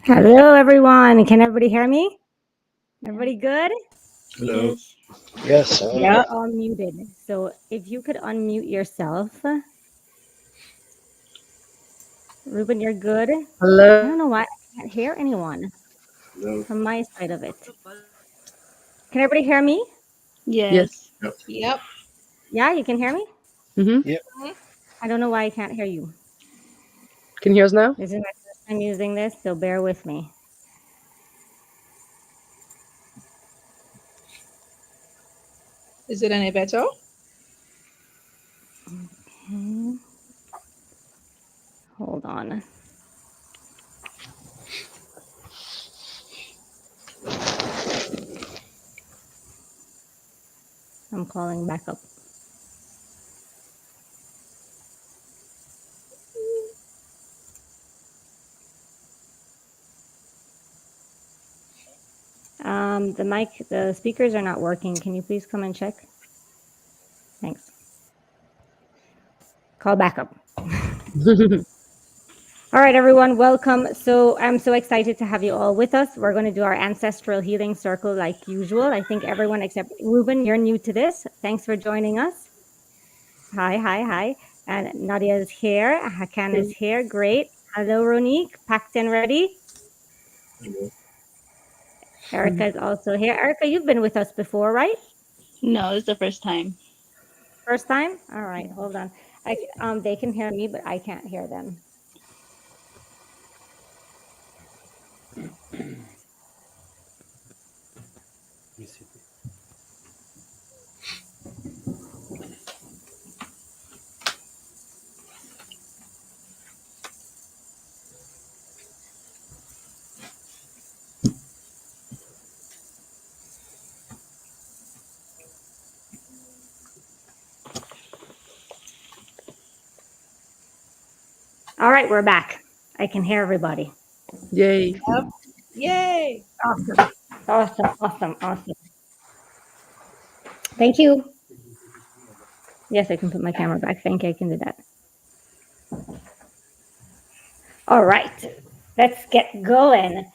Hello, everyone. Can everybody hear me? Everybody good? Hello. Yes. You're all muted. So if you could unmute yourself. Ruben, you're good? I Hello. don't know why I can't hear anyone Hello. from my side of it. Can everybody hear me? Yes. Yep. Yeah, you can hear me? Mm-hmm. Yep. I don't know why I can't hear you. Can you hear us now? This is my first time using this, so bear with me. Is it any better? Okay. Hold on. I'm calling back up. The speakers are not working. Can you please come and check? Thanks. Call back up. All right, everyone, welcome. So I'm so excited to have you all with us. We're going to do our ancestral healing circle like usual. I think everyone except Ruben, you're new to this. Thanks for joining us. Hi. And Nadia is here. Hakan is here. Great. Hello, Ronique. Packed and ready. Hello. Erica is also here. Erica, you've been with us before, right? No, it's the first time. First time? All right, hold on. They can hear me, but I can't hear them. All right, we're back. I can hear everybody. Yay. Yay! Awesome. Thank you. Yes, I can put my camera back. Thank you. I can do that. All right, let's get going.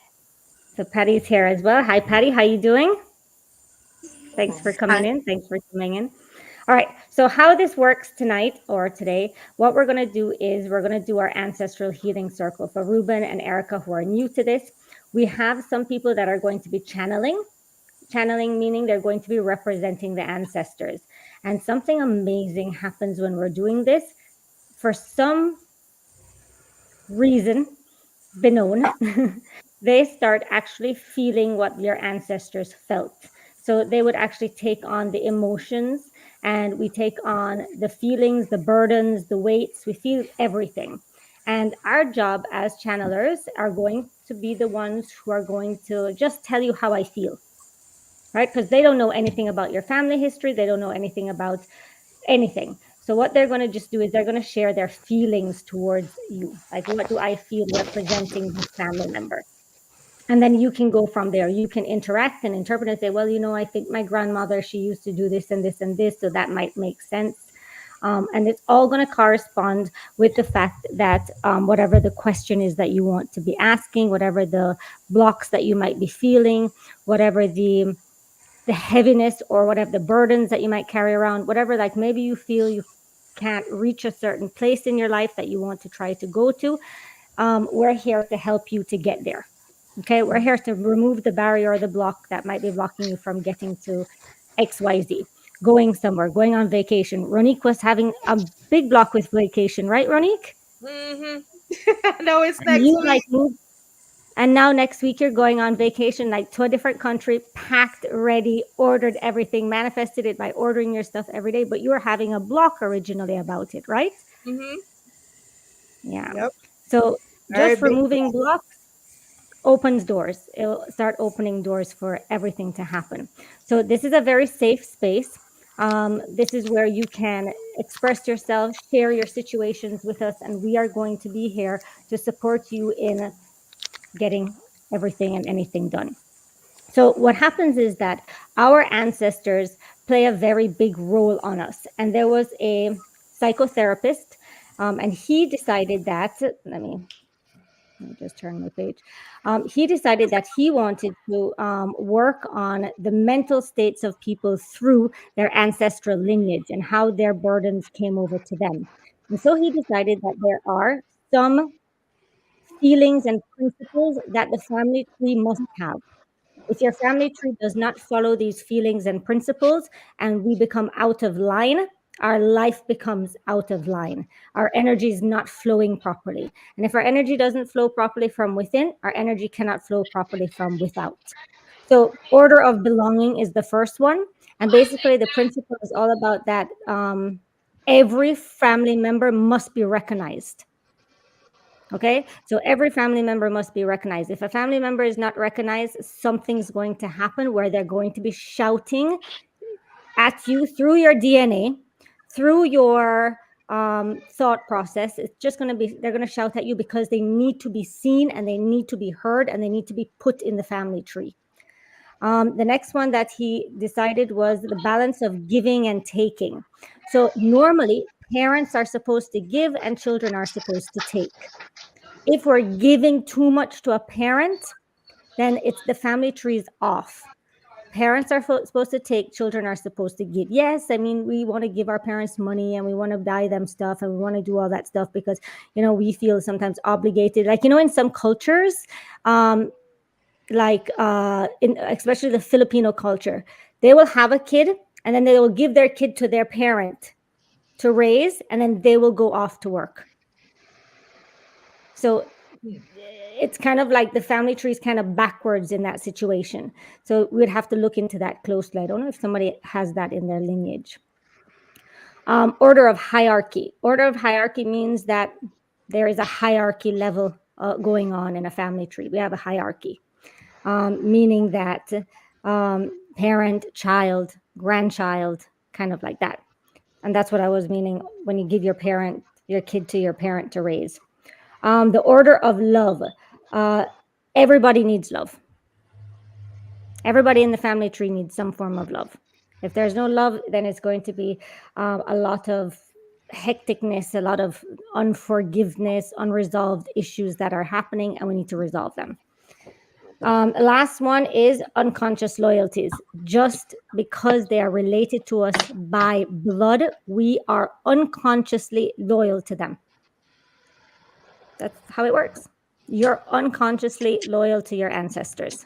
So Patty's here as well. Hi, Patty. How you doing? Thanks for coming in. Thanks for coming in. All right, so how this works tonight or today, what we're going to do is we're going to do our ancestral healing circle. For Ruben and Erica, who are new to this, we have some people that are going to be channeling. Channeling meaning they're going to be representing the ancestors. And something amazing happens when we're doing this. For some reason, known, they start actually feeling what your ancestors felt. So they would actually take on the emotions, and we take on the feelings, the burdens, the weights. We feel everything. And our job as channelers are going to be the ones who are going to just tell you how I feel, right? Because they don't know anything about your family history. They don't know anything about anything. So what they're going to just do is they're going to share their feelings towards you. Like, what do I feel representing this family member? And then you can go from there. You can interact and interpret and say, well, I think my grandmother, she used to do this and this and this, so that might make sense. And it's all going to correspond with the fact that whatever the question is that you want to be asking, whatever the blocks that you might be feeling, whatever the heaviness or whatever the burdens that you might carry around, whatever, like maybe you feel you can't reach a certain place in your life that you want to try to go to, we're here to help you to get there. Okay, we're here to remove the barrier or the block that might be blocking you from getting to XYZ, going somewhere, going on vacation. Ronique was having a big block with vacation, right, Ronique? Mm-hmm. No, it's next You week. like moved, and now next week you're going on vacation, like to a different country, packed, ready, ordered everything, manifested it by ordering your stuff every day, but you were having a block originally about it, right? Mm-hmm. Yeah. Yep. So Very just big removing blocks opens doors. It'll start opening doors for everything to happen. So this is a very safe space. This is where you can express yourself, share your situations with us, and we are going to be here to support you in getting everything and anything done. So what happens is that our ancestors play a very big role on us. And there was a psychotherapist, and he decided that, let me Let me just turn my page. He decided that he wanted to work on the mental states of people through their ancestral lineage and how their burdens came over to them. And so he decided that there are some feelings and principles that the family tree must have. If your family tree does not follow these feelings and principles and we become out of line, our life becomes out of line. Our energy is not flowing properly. And if our energy doesn't flow properly from within, our energy cannot flow properly from without. So, order of belonging is the first one. And basically, the principle is all about that every family member must be recognized. Okay, so every family member must be recognized. If a family member is not recognized, something's going to happen where they're going to be shouting at you through your DNA, through your thought process. It's just going to be, they're going to shout at you because they need to be seen and they need to be heard and they need to be put in the family tree. The next one that he decided was the balance of giving and taking. So normally, parents are supposed to give and children are supposed to take. If we're giving too much to a parent, then it's the family tree is off. Parents are supposed to take, children are supposed to give. Yes, I mean, we want to give our parents money and we want to buy them stuff and we want to do all that stuff because, we feel sometimes obligated. Like, in some cultures, in especially the Filipino culture, they will have a kid and then they will give their kid to their parent to raise and then they will go off to work. So it's kind of like the family tree is kind of backwards in that situation. So we'd have to look into that closely. I don't know if somebody has that in their lineage. Order of hierarchy. Order of hierarchy means that there is a hierarchy level going on in a family tree. We have a hierarchy, meaning that parent, child, grandchild, kind of like that. And that's what I was meaning when you give your kid to your parent to raise. The order of love. Everybody needs love. Everybody in the family tree needs some form of love. If there's no love, then it's going to be a lot of hecticness, a lot of unforgiveness, unresolved issues that are happening, and we need to resolve them. Last one is unconscious loyalties. Just because they are related to us by blood, we are unconsciously loyal to them. That's how it works. You're unconsciously loyal to your ancestors.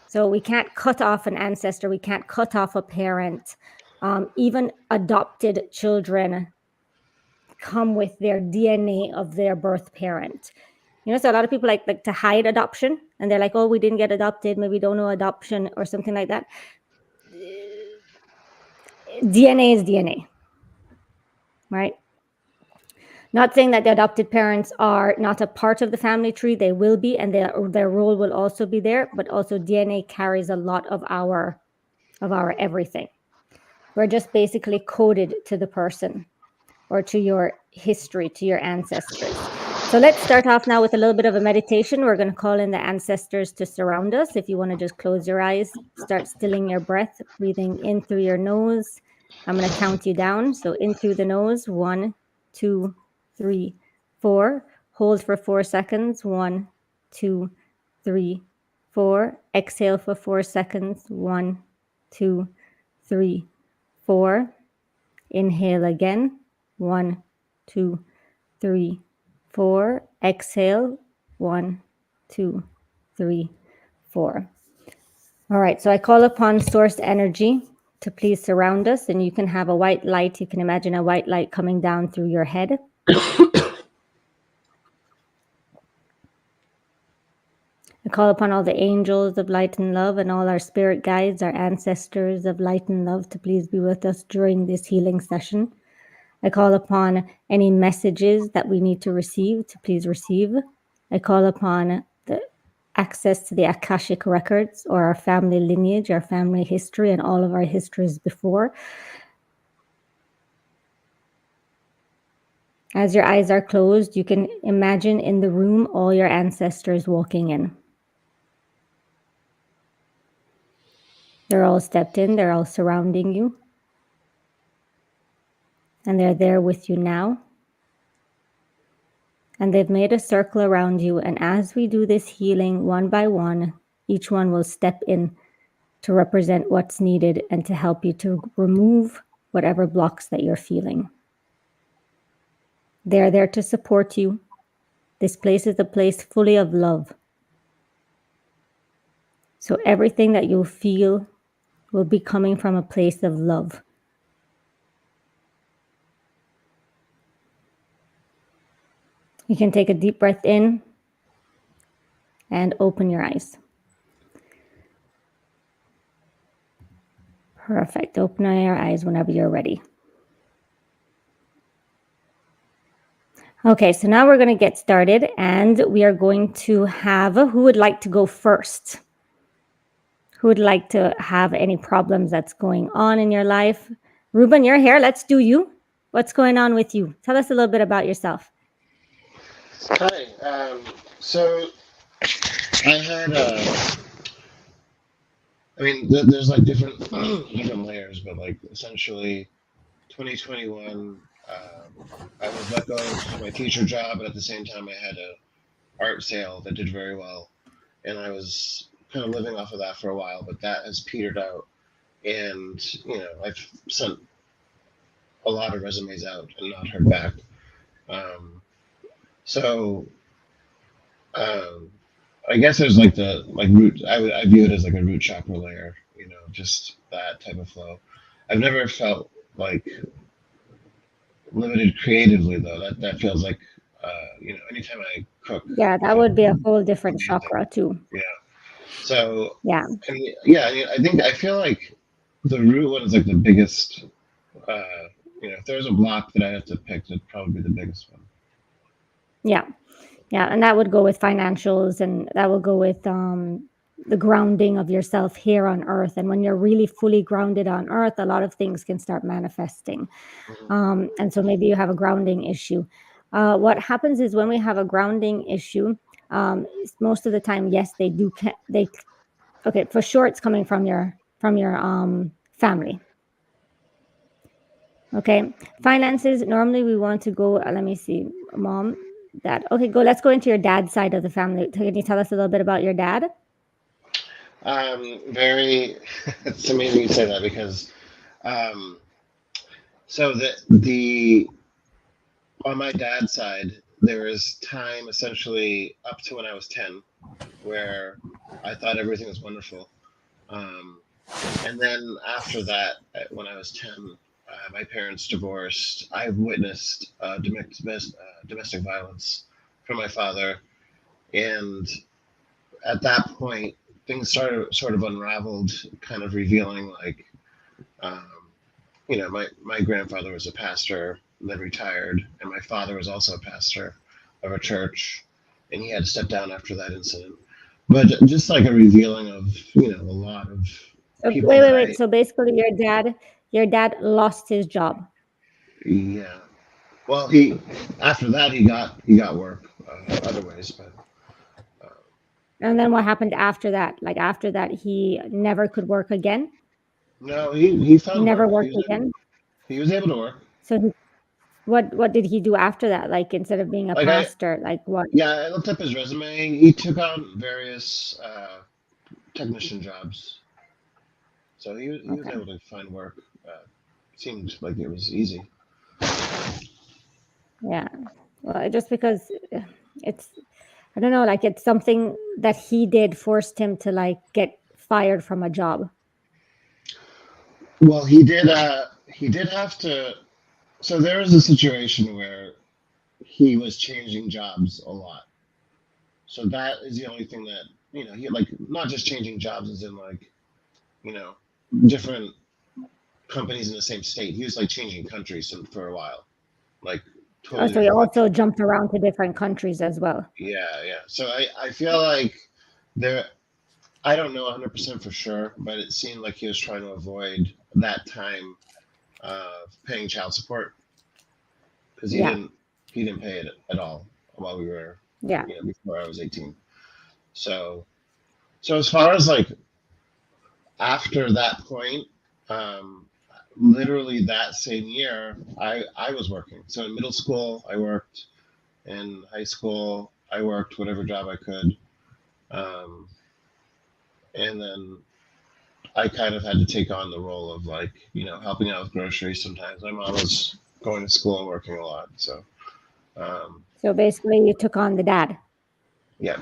So we can't cut off an ancestor. We can't cut off a parent. Even adopted children come with their DNA of their birth parent. So a lot of people like to hide adoption and they're like, oh, we didn't get adopted. Maybe we don't know adoption or something like that. DNA is DNA, right? Not saying that the adopted parents are not a part of the family tree. They will be, and their role will also be there. But also, DNA carries a lot of our everything. We're just basically coded to the person or to your history, to your ancestors. So let's start off now with a little bit of a meditation. We're going to call in the ancestors to surround us. If you want to just close your eyes, start stilling your breath, breathing in through your nose. I'm going to count you down. So in through the nose, 1, 2, 3, 4. Hold for 4 seconds. 1, 2, 3, 4. Exhale for 4 seconds. 1, 2, 3, 4. Inhale again. 1, 2, 3, 4. Exhale. 1, 2, 3, 4. All right. So I call upon source energy to please surround us. And you can have a white light. You can imagine a white light coming down through your head. I call upon all the angels of light and love and all our spirit guides, our ancestors of light and love to please be with us during this healing session. I call upon any messages that we need to receive to please receive. I call upon the access to the Akashic records or our family lineage, our family history, and all of our histories before. As your eyes are closed, you can imagine in the room all your ancestors walking in. They're all stepped in, they're all surrounding you. And they're there with you now. and they've made a circle around you. And as we do this healing one by one, each one will step in to represent what's needed and to help you to remove whatever blocks that you're feeling. They're there to support you. This place is a place fully of love. So everything that you'll feel will be coming from a place of love. You can take a deep breath in and open your eyes. Perfect. Open your eyes whenever you're ready. Okay, so now we're going to get started, and we are going to have who would like to go first? Who would like to have any problems that's going on in your life? Ruben, you're here. Let's do you. What's going on with you? Tell us a little bit about yourself. Hi. So I had, there's like different different layers, but like essentially, 2021, I was let go of my teacher job, but at the same time, I had a art sale that did very well, and I was kind of living off of that for a while, but that has petered out, and I've sent a lot of resumes out and not heard back. Um, so I guess there's like the root. I view it as like a root chakra layer, just that type of flow. I've never felt like limited creatively though. That feels like anytime I cook. Yeah, that would be a whole different chakra too. Yeah. So yeah, I feel like the root one is like the biggest. If there's a block that I have to pick, that'd probably be the biggest one. Yeah, and that would go with financials, and that will go with the grounding of yourself here on earth. And when you're really fully grounded on earth, a lot of things can start manifesting. And so maybe you have a grounding issue. What happens is when we have a grounding issue, most of the time, yes, okay, for sure it's coming from your family. Okay, finances, normally we want to go, let me see, mom, dad. Okay, let's go into your dad's side of the family. Can you tell us a little bit about your dad? Very, it's amazing you say that because, so the on my dad's side, there is time essentially up to when I was 10, where I thought everything was wonderful. And then after that, when I was 10, my parents divorced. I've witnessed domestic violence from my father. And at that point, things started sort of unraveled, kind of revealing like, my grandfather was a pastor, then retired, and my father was also a pastor of a church, and he had to step down after that incident. But just like a revealing of, a lot of people. Wait. So basically, your dad lost his job. Yeah. Well, after that he got work other ways, but. And then what happened after that? Like after that, he never could work again? No, he found he never work. worked again? He was able to work. So what did he do after that? Like instead of being a pastor, like what? Yeah, I looked up his resume. He took on various technician jobs. So he was able to find work. Seemed like it was easy. Yeah. Well, just because it's, I don't know, like it's something that he did forced him to like get fired from a job. Well, he did have to. So there was a situation where he was changing jobs a lot. So that is the only thing that, he like not just changing jobs as in like, different companies in the same state. He was like changing countries for a while. Like totally. So he also jumped around to different countries as well. Yeah. So I feel like I don't know 100% for sure, but it seemed like he was trying to avoid that time of paying child support because he didn't pay it at all while we were before I was 18. So as far as like after that point, literally that same year, I was working. So in middle school, I worked. In high school, I worked whatever job I could, um, and then I kind of had to take on the role of like helping out with groceries. Sometimes my mom was going to school and working a lot, so So basically, you took on the dad. yeah.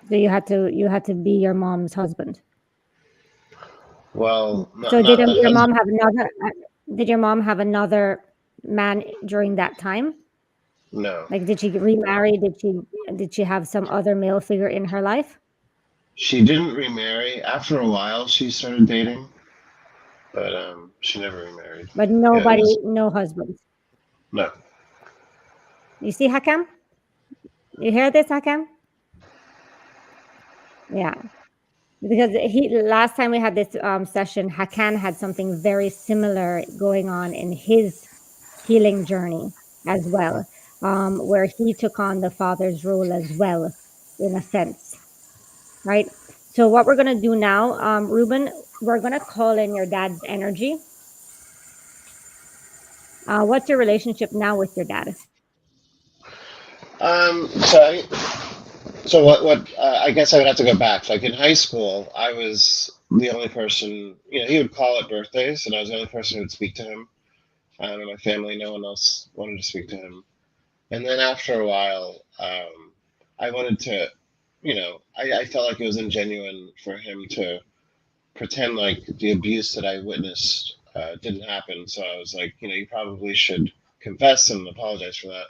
So you had to be your mom's husband. Well, So not a your husband. mom have another? Did your mom have another man during that time? No, Like, did she remarry? Did she have some other male figure in her life? she didn't remarry. After a while, she started dating, but she never remarried. But Yeah, it was no husband. no. You see, Hakam? You hear this, Hakam? Yeah, because last time we had this session, Hakan had something very similar going on in his healing journey as well, where he took on the father's role as well, in a sense, right? So what we're gonna do now, Ruben, we're gonna call in your dad's energy. What's your relationship now with your dad? So what? I guess I would have to go back. Like in high school, I was the only person. He would call at birthdays, and I was the only person who would speak to him. In my family, no one else wanted to speak to him. And then after a while, I wanted to, I felt like it was ingenuine for him to pretend like the abuse that I witnessed didn't happen. So I was like, you probably should confess and apologize for that.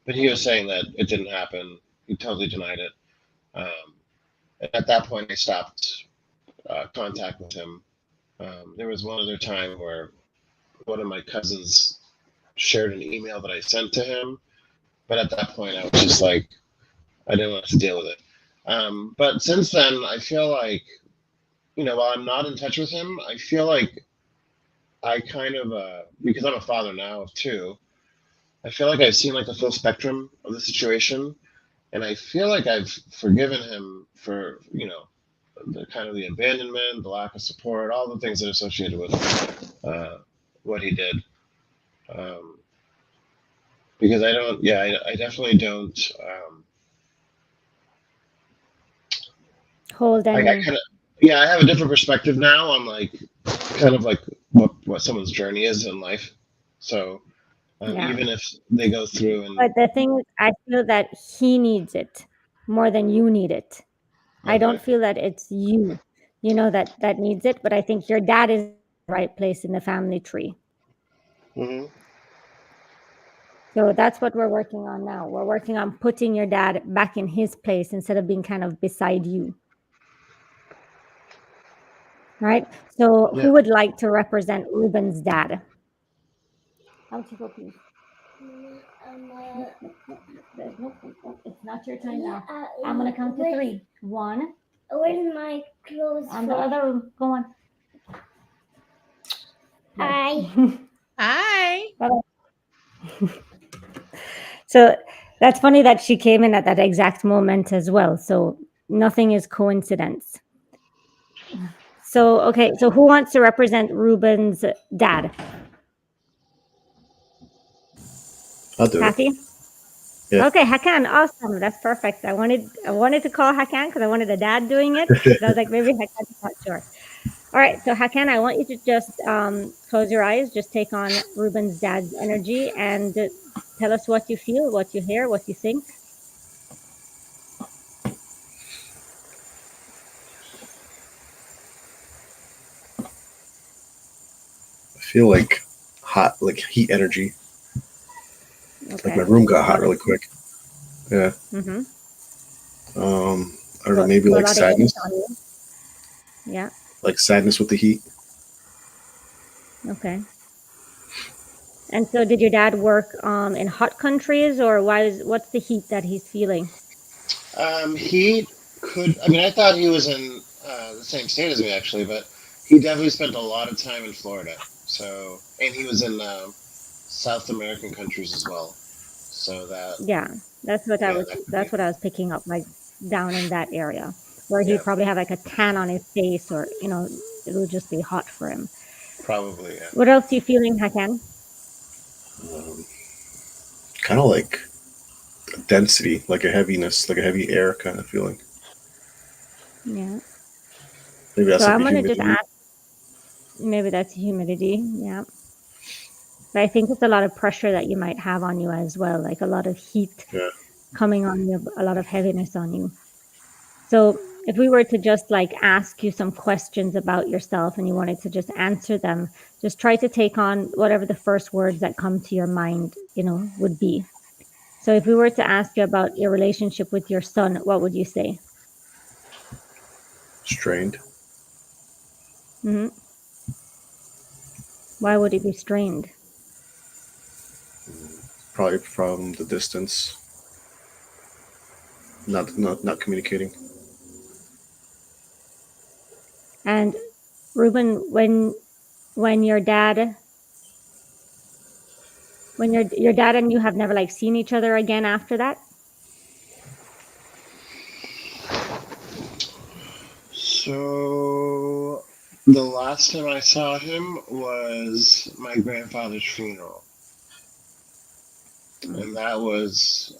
But he was saying that it didn't happen. He totally denied it. And at that point, I stopped contact with him. There was one other time where one of my cousins shared an email that I sent to him, but at that point, I was just like, I didn't want to deal with it. But since then, I feel like, while I'm not in touch with him, I feel like I kind of, because I'm a father now of two, I feel like I've seen like the full spectrum of the situation, and I feel like I've forgiven him for, the kind of the abandonment, the lack of support, all the things that are associated with what he did. Um, because I don't, yeah, I definitely don't. Hold I any. kind of, yeah, I have a different perspective now on like, kind of like what someone's journey is in life. So Yeah. even if they go through and But the thing is, I feel that he needs it more than you need it. I okay, don't feel that it's you, that needs it, but I think your dad is in the right place in the family tree. hmm So that's what we're working on now. We're working on putting your dad back in his place instead of being kind of beside you. Right? So yeah, who would like to represent Ruben's dad? Out you go, please. Nope, it's not your time now. I'm gonna count to three. One. Where's my clothes? On the other room. Go on. Hi. Hi. So that's funny that she came in at that exact moment as well. So nothing is coincidence. So, okay. So who wants to represent Ruben's dad? I'll do it. Kathy? Yeah. Okay, Hakan, awesome. That's perfect. I wanted to call Hakan because I wanted a dad doing it. But I was like, maybe Hakan's not sure. All right, so Hakan, I want you to just close your eyes, just take on Ruben's dad's energy, and tell us what you feel, what you hear, what you think. I feel like hot, like heat energy. Okay. Like my room got hot really quick. Yeah. Mm-hmm. I don't know, maybe like sadness. Yeah. Like sadness with the heat. Okay. And so, did your dad work in hot countries, or what's the heat that he's feeling? he could. I mean, I thought he was in the same state as me actually, but he definitely spent a lot of time in Florida. So, and he was in South American countries as well. So that, Yeah, that's what I yeah, was. that could be, That's what I was picking up, like down in that area where yeah, he'd probably have like a tan on his face, or it would just be hot for him. probably, yeah. What else are you feeling, Hakan? Kind of like a density, like a heaviness, like a heavy air kind of feeling. Yeah. Maybe that's So like I'm the going to just humidity. ask, maybe that's humidity. Yeah. But I think it's a lot of pressure that you might have on you as well, like a lot of heat Yeah. coming on you, a lot of heaviness on you. So if we were to just like ask you some questions about yourself and you wanted to just answer them, just try to take on whatever the first words that come to your mind, would be. So if we were to ask you about your relationship with your son, what would you say? Strained. Hmm. Why would it be strained? Probably from the distance. Not communicating. And Ruben, when your dad when your dad and you have never like seen each other again after that? So the last time I saw him was my grandfather's funeral, and that was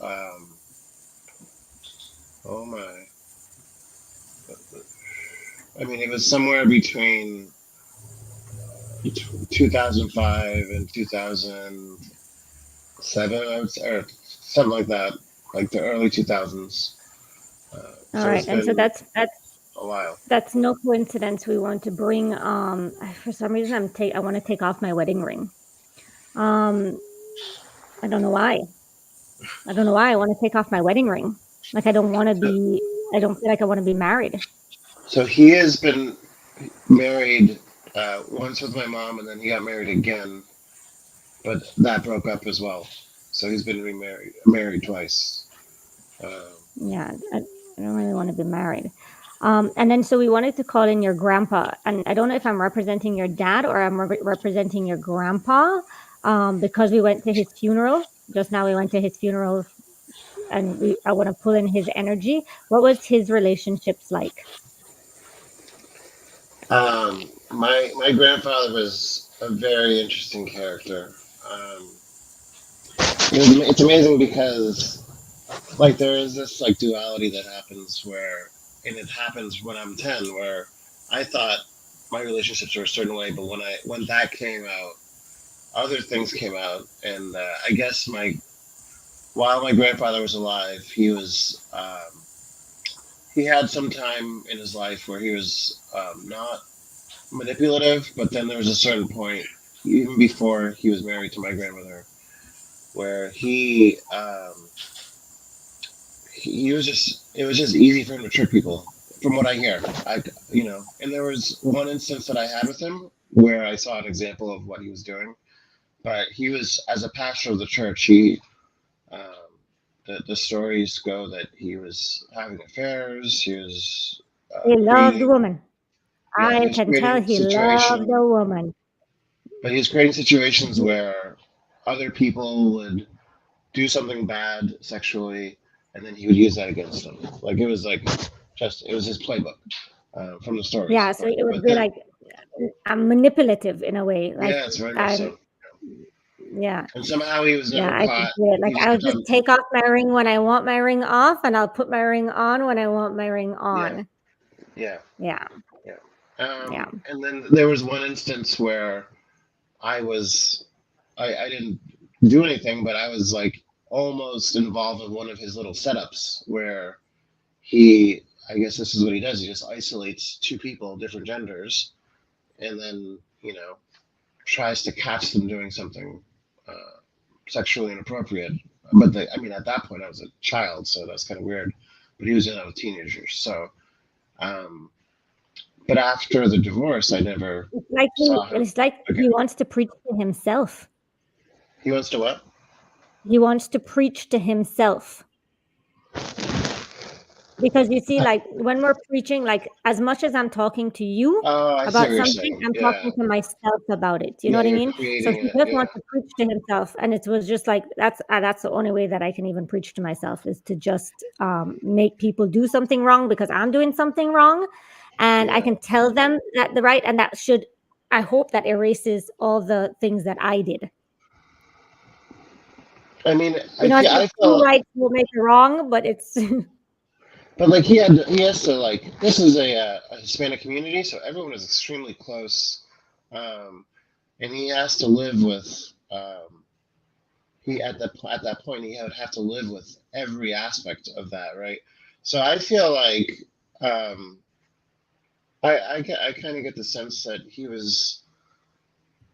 oh my, I mean it was somewhere between 2005 and 2007, I would say, or something like that, like the early 2000s. All So right. it's And so been that's a while. that's no coincidence. We want to bring for some reason I want to take off my wedding ring. Um I don't know why. I don't know why I want to take off my wedding ring. Like I don't feel like I want to be married. So he has been married once with my mom, and then he got married again, but that broke up as well. So he's been married twice. Um, Yeah, I don't really want to be married. And then so we wanted to call in your grandpa, and I don't know if I'm representing your dad or I'm representing your grandpa, because we went to his funeral. Just now we went to his funeral, and I want to pull in his energy. What was his relationships like? my grandfather was a very interesting character. Um, it's amazing because like there is this like duality that happens where, and it happens when I'm 10, where I thought my relationships were a certain way, but when that came out, other things came out, and I guess my while my grandfather was alive, he had some time in his life where he was not manipulative, but then there was a certain point, even before he was married to my grandmother, where he was just it was just easy for him to trick people. From what I hear, and there was one instance that I had with him where I saw an example of what he was doing. But he was, as a pastor of the church, um, the stories go that he was having affairs. He was He loved the creating, woman. yeah, he I was can tell creating he loved situations, the woman. but he was creating situations where other people would do something bad sexually, and then he would use that against them. Like it was it was his playbook from the stories. Yeah, so it would But be then, like manipulative in a way. Like yeah, it's very much I'm so. yeah. And somehow he was Yeah, never I can caught. see it. He Like, just I'll kept just on, take off my ring when I want my ring off, and I'll put my ring on when I want my ring yeah, on. yeah, Yeah, yeah. yeah. And then there was one instance where I was, I didn't do anything, but I was like almost involved in one of his little setups where I guess this is what he does. He just isolates two people, different genders, and then, tries to catch them doing something sexually inappropriate. But I mean, at that point, I was a child, so that's kind of weird. But he was in on a teenager. So, um, but after the divorce, I never saw him It's like again. he wants to preach to himself. He wants to what? He wants to preach to himself. Because you see, like when we're preaching, like as much as I'm talking to you Oh, I see what about you're something, saying. I'm Yeah, talking to myself about it. You know yeah, what I you're mean? So creating he it. just Yeah, wants to preach to himself, and it was just like that's the only way that I can even preach to myself is to just make people do something wrong because I'm doing something wrong, and I yeah. can tell them that the right, and that should, I hope that erases all the things that I did. I mean, You know, it's like I two felt, rights will make a wrong, but it's but like he has to like this is a Hispanic community, so everyone is extremely close, um, and he has to live with he at that point he would have to live with every aspect of that, right? So I feel like um, I kind of get the sense that he was.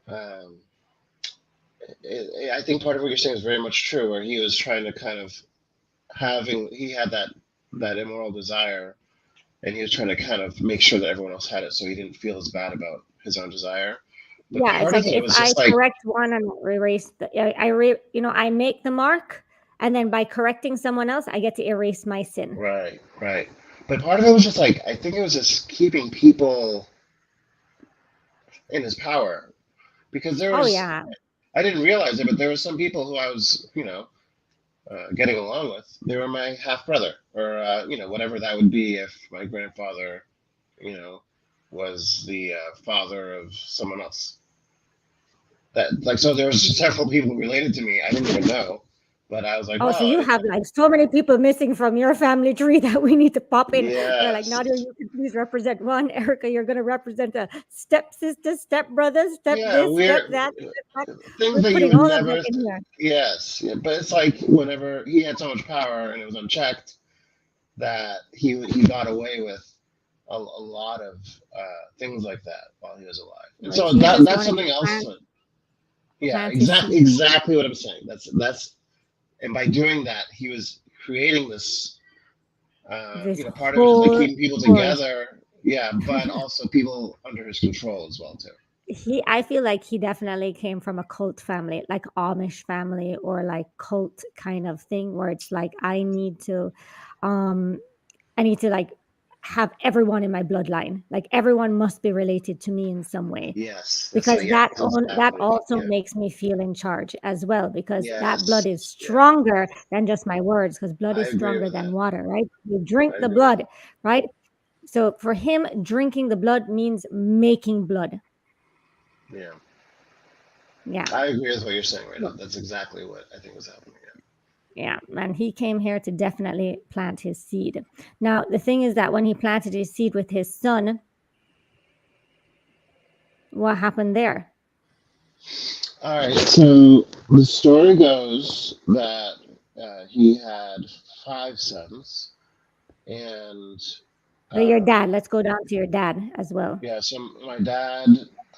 Um, I think part of what you're saying is very much true, where he was trying to kind of he had that immoral desire, and he was trying to kind of make sure that everyone else had it, so he didn't feel as bad about his own desire. But yeah, it's part of like it if was I just like correct one and erase you know, I make the mark, and then by correcting someone else, I get to erase my sin. right, right. But part of it was just like I think it was just keeping people in his power because there Oh was yeah. I didn't realize it, but there were some people who I was getting along with. They were my half brother or whatever that would be if my grandfather you know was the father of someone else. That like so there was several people related to me I didn't even know, but I was like, Oh, so wow, you have like so many people missing from your family tree that we need to pop in. They're like, yes, Nadia, you can please represent one. Erica, you're going to represent a stepsister, stepbrother, step yeah, this, step we're that, step that. things We're that you putting would all of them never. in here. Yes, yeah, but it's like whenever he had so much power and it was unchecked that he got away with a lot of things like that while he was alive, and Like so he just that's wanted to something else. Yeah, plant his seed. exactly what I'm saying. That's and by doing that, he was creating this. This Part of it is like whole keeping people force. together. Yeah, but also people under his control as well too. I feel like he definitely came from a cult family, like Amish family or like cult kind of thing where it's like um I need to like have everyone in my bloodline. Like everyone must be related to me in some way. Yes, that's Because yeah, that's that exactly also yeah. makes me feel in charge as well, because that blood Yes, is yeah, stronger than just my words, because blood I is agree stronger with than that. water, right? You drink I the agree with blood, right? So for him, drinking the blood means making blood. that. Yeah, Yeah. I agree with what you're saying right now. That's exactly what I think was happening. Yeah, and he came here to definitely plant his seed. Now, the thing is that when he planted his seed with his son, what happened there? All right, so the story goes that he had five sons, and So your um, dad, let's go down to your dad as well. yeah, so my dad.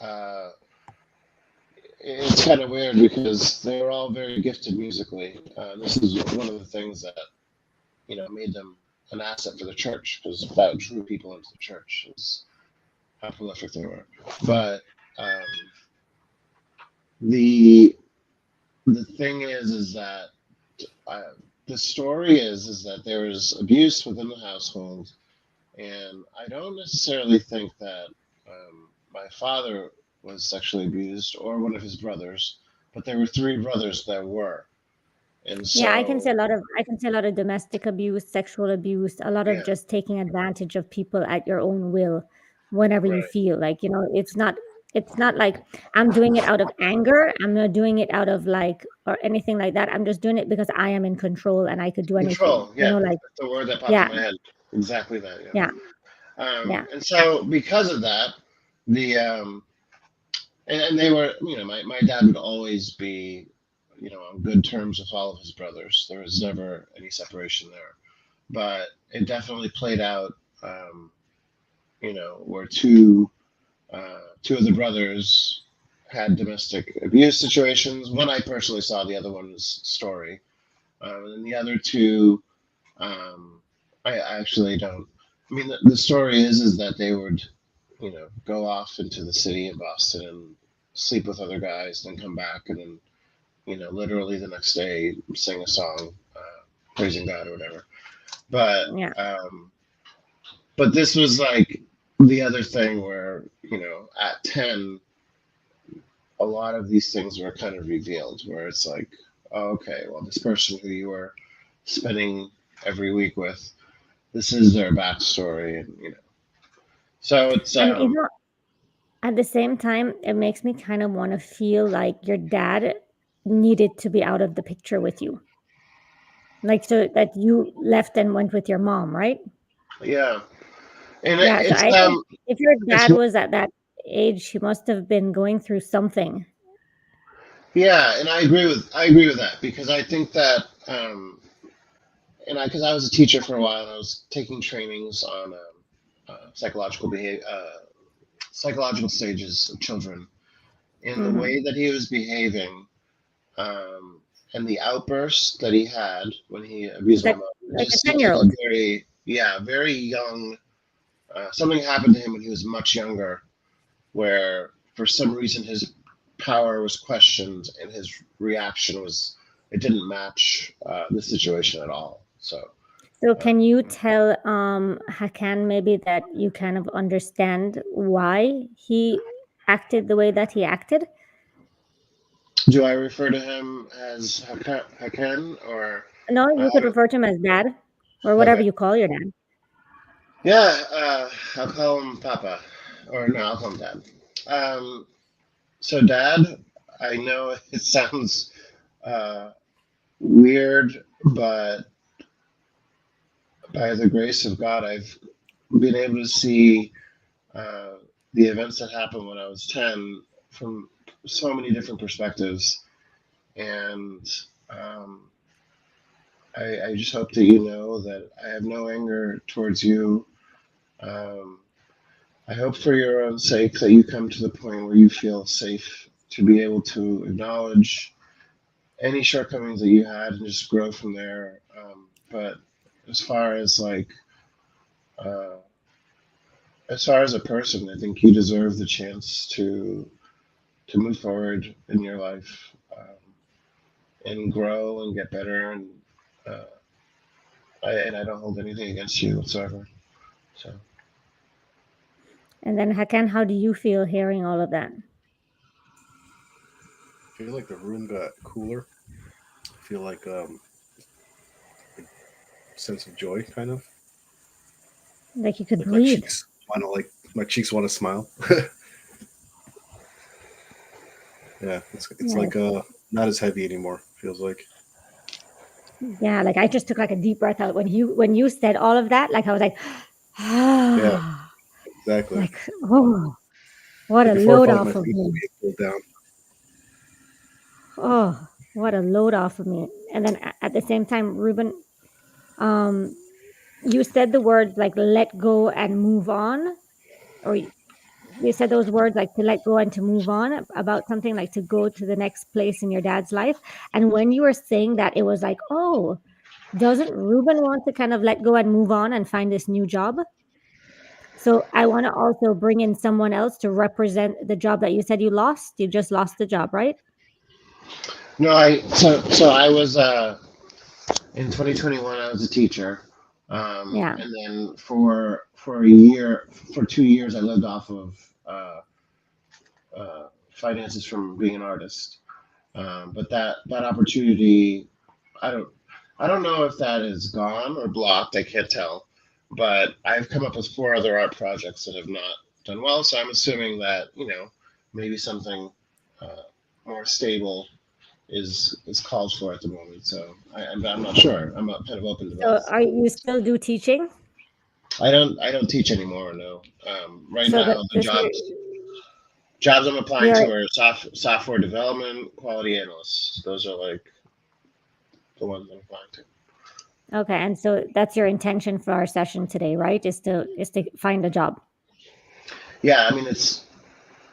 Uh, it's kind of weird because they were all very gifted musically. This is one of the things that made them an asset for the church because that drew people into the church is how prolific they were. But um, the the thing is that uh, the story is that there was abuse within the household, and I don't necessarily think that my father was sexually abused or one of his brothers, but there were three brothers that were, and Yeah, I can say so a lot of domestic abuse, sexual abuse, a lot of yeah, just taking advantage of people at your own will whenever you right, feel like, you know, it's not like I'm doing it out of anger. I'm not doing it out of like or anything like that. I'm just doing it because I am in control and I could do anything. control. You Yeah, know, like that's the word that popped in yeah, my head. Exactly that. Yeah. yeah, yeah. And so because of that, the and they were, my dad would always be, on good terms with all of his brothers. There was never any separation there, but it definitely played out, where two of the brothers had domestic abuse situations. One I personally saw, the other one's story, and then the other two, I actually don't. I mean, the story is that they would, go off into the city in Boston and sleep with other guys, then come back and then, literally the next day sing a song, praising God or whatever. But Yeah. but this was like the other thing where at 10, a lot of these things were kind of revealed, where it's like, oh, okay, well, this person who you were spending every week with, this is their backstory, and so it's And you know, at the same time, it makes me kind of want to feel like your dad. needed to be out of the picture with you. Like, so that you left and went with your mom, right? Yeah, and Yeah. So it's I think if your it's dad was at that age, he must have been going through something. yeah, and I agree with that because I think that and I because I was a teacher for a while and I was taking trainings on psychological behavior, psychological stages of children, and the Mhm. way that he was behaving, and the outbursts that he had when he abused my Like mom, it like a just seemed like a 10-year-old. very young. Something happened to him when he was much younger, where for some reason his power was questioned and his reaction was it didn't match the situation at all. So So can you tell Hakan maybe that you kind of understand why he acted the way that he acted? do I refer to him as Hakan or No, you could how refer to him as dad or okay? whatever you call your dad. Yeah, I'll call him Papa, or no, I'll call him Dad. Um, so Dad, I know it sounds uh, weird, but by the grace of God, I've been able to see uh, the events that happened when I was 10 from so many different perspectives. And um, I just hope that you know that I have no anger towards you. Um, I hope for your own sake that you come to the point where you feel safe to be able to acknowledge any shortcomings that you had and just grow from there. But as far as like, uh, as far as a person, I think you deserve the chance to move forward in your life and grow and get better. And uh, I don't hold anything against you whatsoever. So And then Hakan, how do you feel hearing all of that? I feel like the room got cooler. I feel like sense of joy, kind of Like you could like my breathe. cheeks want to my cheeks want to smile. Yeah, it's Yes. like not as heavy anymore. Feels like. Yeah, like I just took like a deep breath out when you said all of that, like I was like, Yeah, ah, exactly. like, oh, what Like a before, I load felt like my off of feet were me. being pulled down. Oh, what a load off of me. And then at the same time, Ruben, um, you said the words like let go and move on, or you said those words like to let go and to move on about something like to go to the next place in your dad's life. And when you were saying that, it was like, oh, doesn't Ruben want to kind of let go and move on and find this new job? So I want to also bring in someone else to represent the job that you said you lost. You just lost the job, right? no, so I was in 2021. I was a teacher, Yeah. and then for a year, for 2 years, I lived off of finances from being an artist. But that opportunity, I don't I don't know if that is gone or blocked. I can't tell. But I've come up with four other art projects that have not done well. So I'm assuming that maybe something uh, more stable is called for at the moment. So I'm not sure. I'm kind of open to So both. are you still do teaching? I don't teach anymore. No. Right So now that the this jobs I'm applying you're to are software development, quality analysts. Those are like the ones I'm applying to. okay, and so that's your intention for our session today, right? Is to find a job. Yeah, I mean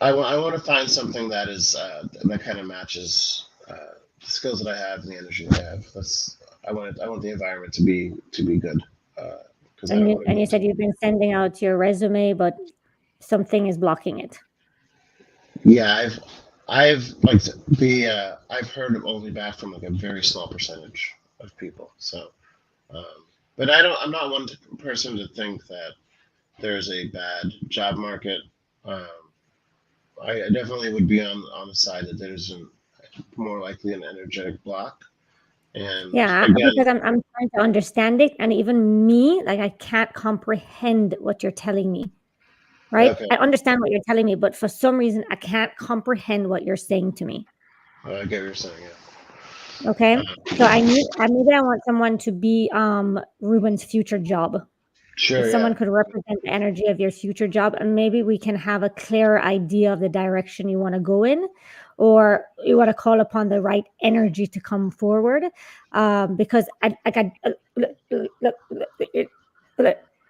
I want to find something that is that kind of matches the skills that I have and the energy that I have. I want the environment to be good because I don't want to And go you to. said you've been sending out your resume, but something is blocking it. Yeah, I've like I've heard only back from like a very small percentage of people. So, but I'm not one person to think that there's a bad job market. Um, I definitely would be on the side that there's more likely an energetic block. And Yeah, again, because I'm trying to understand it, and even me, like I can't comprehend what you're telling me. Right? okay, I understand what you're telling me, but for some reason I can't comprehend what you're saying to me. I get what you're saying. Yeah. Okay. So maybe I want someone to be Ruben's future job. Sure. If Yeah. someone could represent the energy of your future job, and maybe we can have a clearer idea of the direction you want to go in, or you want to call upon the right energy to come forward. Because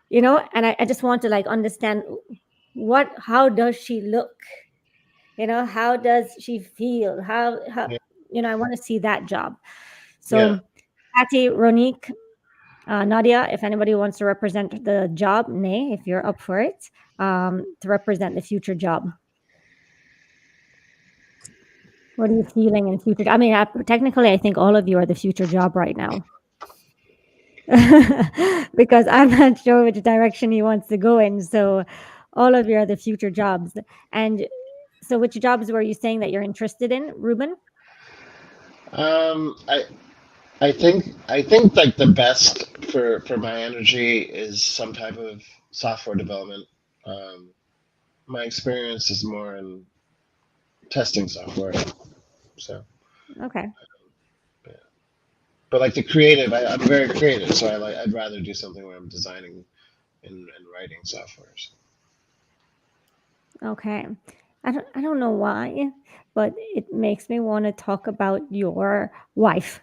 you know, and I just want to like understand how does she look? You know, how does she feel? How Yeah. you know, I want to see that job. Yeah. So, Patty, Ronique, Nadia, if anybody wants to represent the job, nay, if you're up for it, to represent the future job. What are you feeling in future? I mean, technically, I think all of you are the future job right now. Because I'm not sure which direction he wants to go in. So, all of you are the future jobs. And so, which jobs were you saying that you're interested in, Ruben? Um, I I think like the best for my energy is some type of software development. Um, my experience is more in testing software. So, Okay. yeah. But like the creative, I'm very creative, so I'd rather do something where I'm designing and writing softwares. Okay. I don't know why, but it makes me want to talk about your wife.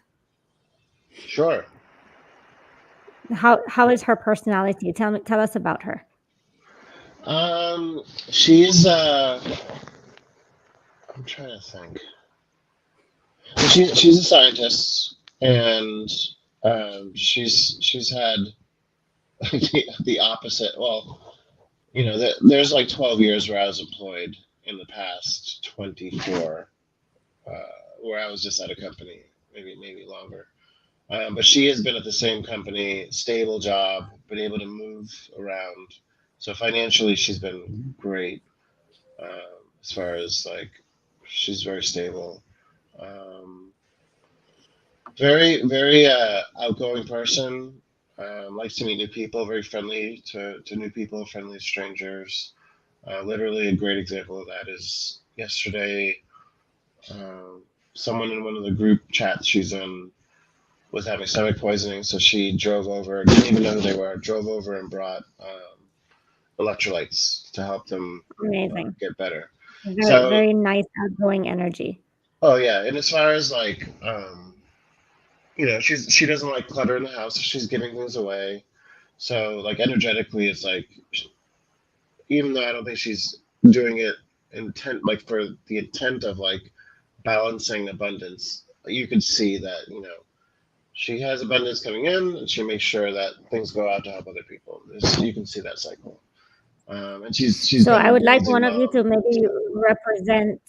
Sure. How is her personality? Tell us about her. She's I'm trying to think. She's a scientist, and she's had the opposite. Well, there's like 12 years where I was employed in the past 24, uh, where I was just at a company, maybe longer. But she has been at the same company, stable job, been able to move around. So financially, she's been great, as far as like she's very stable. Um, very outgoing person. Likes to meet new people. Very friendly to new people. Friendly to strangers. Literally, a great example of that is yesterday. Um, Someone in one of the group chats she's in was having stomach poisoning, so she drove over. Didn't even know who they were. Drove over and brought electrolytes to help them Amazing. get better. Very So, very nice outgoing energy. oh yeah, and as far as like she doesn't like clutter in the house, so she's giving things away. So like energetically, it's like even though I don't think she's doing it intent like for the intent of like balancing abundance, you could see that she has abundance coming in, and she makes sure that things go out to help other people. You can see that cycle, and she's So been I an would like amazing one of you to mom. maybe represent.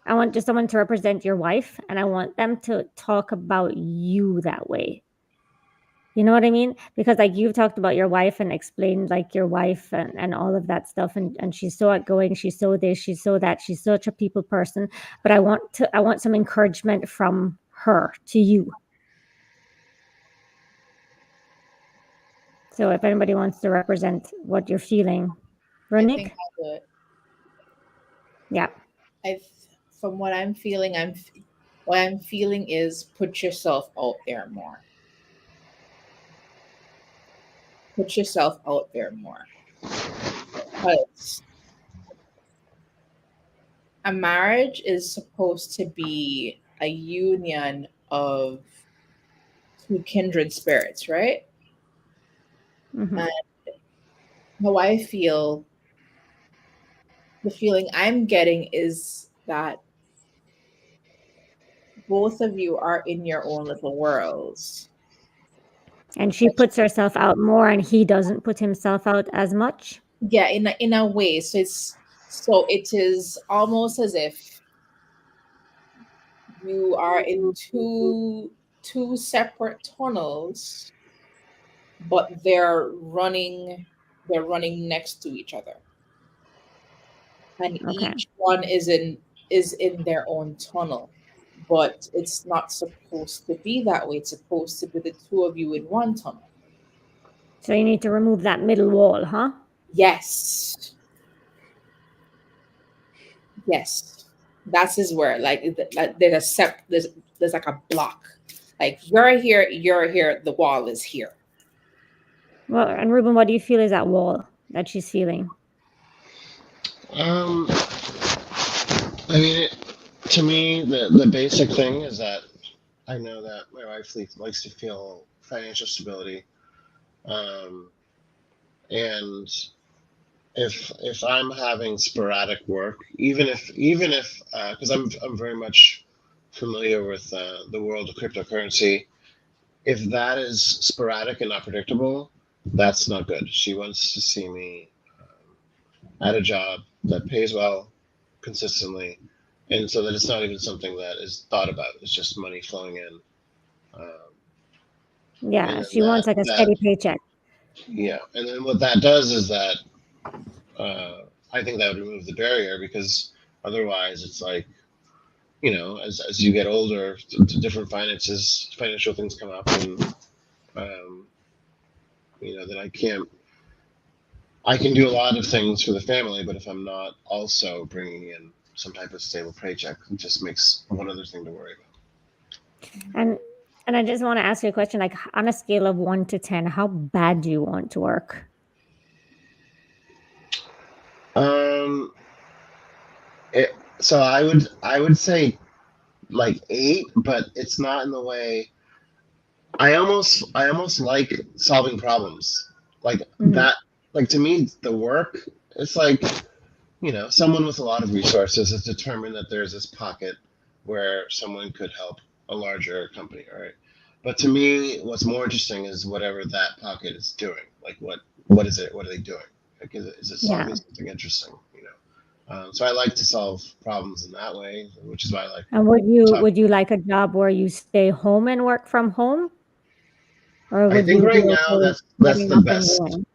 I want just someone to represent your wife, and I want them to talk about you that way. You know what I mean? Because like you've talked about your wife and explained like your wife and all of that stuff, and she's so outgoing, she's so this, she's so that, she's such a people person. But I want some encouragement from her to you. So if anybody wants to represent what you're feeling, I Ronick? think I'll do it. Yeah. From what I'm feeling, what I'm feeling is put yourself out there more. Put yourself out there more. Because a marriage is supposed to be a union of two kindred spirits, right? Mm-hmm. And how I feel, the feeling I'm getting is that both of you are in your own little worlds. And she puts herself out more, and he doesn't put himself out as much. Yeah, in a way. So it is almost as if you are in two separate tunnels, but they're running next to each other, and Okay. each one is in their own tunnel, but it's not supposed to be that way. It's supposed to be the two of you in one tunnel. So you need to remove that middle wall, huh? Yes. Yes. That's his word. Like there's like a block. Like you're here, the wall is here. Well, and Ruben, what do you feel is that wall that she's feeling? Um, I mean, to me, the basic thing is that I know that my wife likes to feel financial stability, um, and if I'm having sporadic work, even if because I'm very much familiar with the world of cryptocurrency, if that is sporadic and not predictable, that's not good. She wants to see me at a job that pays well consistently, and so that it's not even something that is thought about. It's just money flowing in, um, and Yeah, then she wants like a that steady paycheck. yeah, and then what that does is that I think that would remove the barrier because otherwise it's like as you get older, different financial things come up, and um, then I can do a lot of things for the family, but if I'm not also bringing in some type of stable paycheck, it just makes one other thing to worry And and I just want to ask you a question, like on a scale of 1 to 10, how bad do you want to work? about. So I would say like 8, but it's not in the way. I almost like solving problems like Mhm. that. Like to me, the work. It's like someone with a lot of resources has determined that there's this pocket where someone could help a larger company, all right? But to me, what's more interesting is whatever that pocket is doing. Like what is it? What are they doing? Like is it Yeah. solving something interesting? So I like to solve problems in that way, which is why I like And would you talk. would you like a job where you stay home and work from home, or I would think you be right now okay that's getting the up and best going?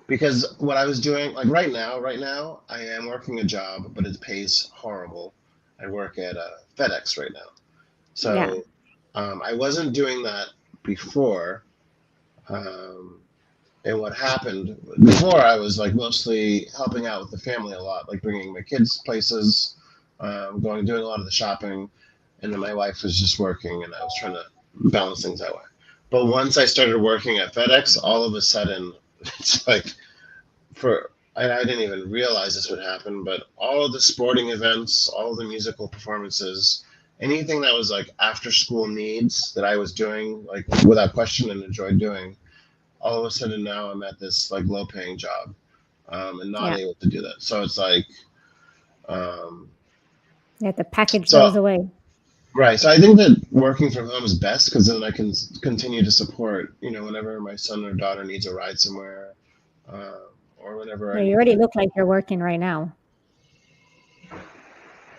because what I was doing, like right now, I am working a job, but it pays horrible. I work at FedEx right now. Yeah. So I wasn't doing that before. Um, and what happened before, I was like mostly helping out with the family a lot, like bringing my kids places, doing a lot of the shopping. And then my wife was just working, and I was trying to balance things that way. But once I started working at FedEx, all of a sudden, it's like I didn't even realize this would happen, but all of the sporting events, all of the musical performances, anything that was like after school needs that I was doing like without question and enjoyed doing, all of a sudden now I'm at this like low paying job, and not Yeah. able to do that. So it's like, um, Yeah, the package so goes away. right. So I think that working from home is best because then I can continue to support, whenever my son or daughter needs a ride somewhere, uh, or whenever Yeah, I you need. already look like you're working right now.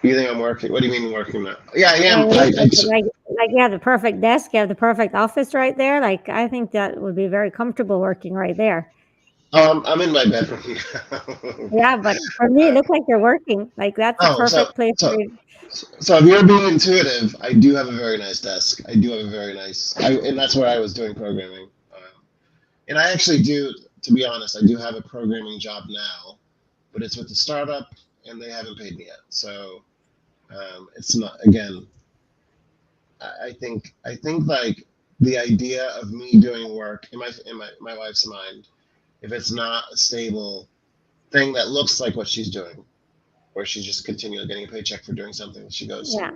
You think I'm working? What do you mean working now? Yeah, I Yeah, am. you look like you have the perfect desk, you have the perfect office right there. Like I think that would be very comfortable working right there. I'm in my bedroom now. Yeah, but for me, it uh, looks like you're working. Like that's a oh, so perfect place for so you. so if you're being intuitive, I do have a very nice desk. I do have a very nice, and that's where I was doing programming. And I actually do, to be honest, I do have a programming job now, but it's with the startup, and they haven't paid me yet. So it's not. Again, I think like the idea of me doing work in my wife's mind, if it's not a stable thing that looks like what she's doing, where she's just continually getting a paycheck for doing something that she goes Yeah,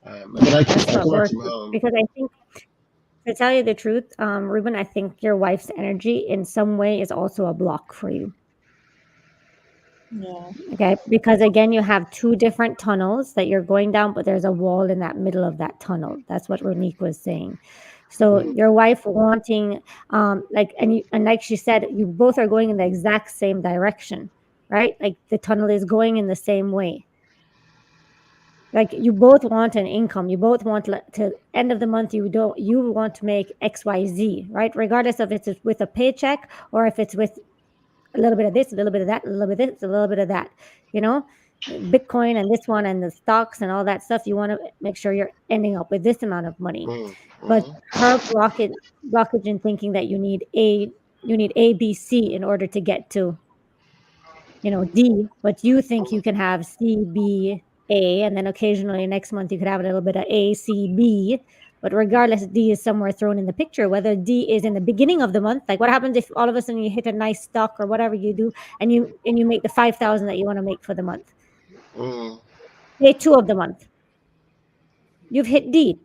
somewhere. But I can that's I can what work works. from home. Because I think, to tell you the truth, Ruben, I think your wife's energy in some way is also a block for you. Yeah. Okay, because again, you have two different tunnels that you're going down, but there's a wall in that middle of that tunnel. That's what Ronique was saying. So Mhm. your wife wanting, and like she said, you both are going in the exact same direction, right? Like the tunnel is going in the same way. Like you both want an income. You both want to end of the month. You want to make XYZ, right? Regardless of if it's with a paycheck or if it's with a little bit of this, a little bit of that, a little bit of this, a little bit of that, you know, Bitcoin and this one and the stocks and all that stuff. You want to make sure you're ending up with this amount of money. Mhm. But Mhm. her blockage in thinking that you need A, B, C in order to get to, D, but you think you can have C, B. A, and then occasionally next month you could have a little bit of A, C, B. But regardless, D is somewhere thrown in the picture. Whether D is in the beginning of the month, like what happens if all of a sudden you hit a nice stock or whatever you do, and you make the 5,000 that you want to make for the month. Mm. Day 2 of the month, you've hit D,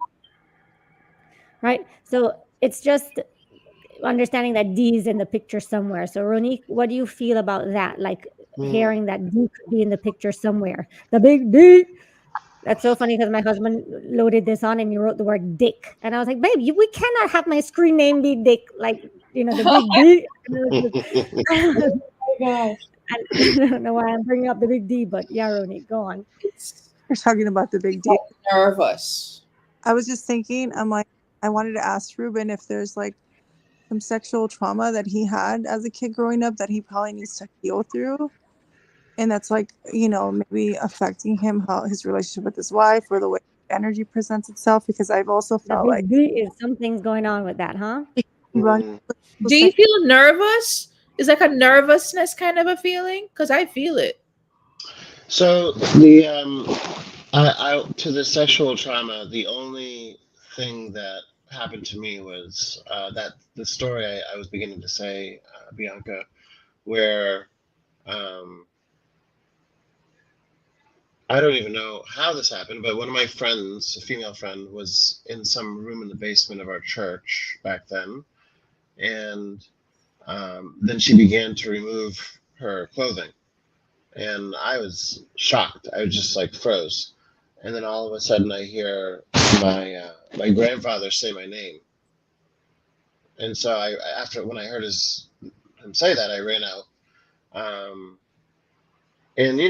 right? So it's just understanding that D is in the picture somewhere. So Ronique, what do you feel about that? Like hearing that D could be in the picture somewhere. The big D. That's so funny because my husband loaded this on and he wrote the word dick. And I was like, babe, we cannot have my screen name be dick. Like, the big D. Oh my gosh. I don't know why I'm bringing up the big D, but yeah, Ronique, go on. We're talking about the big D. Nervous. I was just thinking, I'm like, I wanted to ask Ruben if there's like some sexual trauma that he had as a kid growing up that he probably needs to heal through. And that's like, maybe affecting him, how his relationship with his wife or the way energy presents itself. Because I've also The felt big like D is something's going on with that, huh? Do you feel nervous? Is like a nervousness kind of a feeling? Because I feel it. So the I to the sexual trauma, the only thing that happened to me was that the story I was beginning to say, Bianca, where I don't even know how this happened, but one of my friends, a female friend, was in some room in the basement of our church back then, and then she began to remove her clothing, and I was shocked. I was just like froze, and then all of a sudden I hear my grandfather say my name, and so when I heard him say that, I ran out, and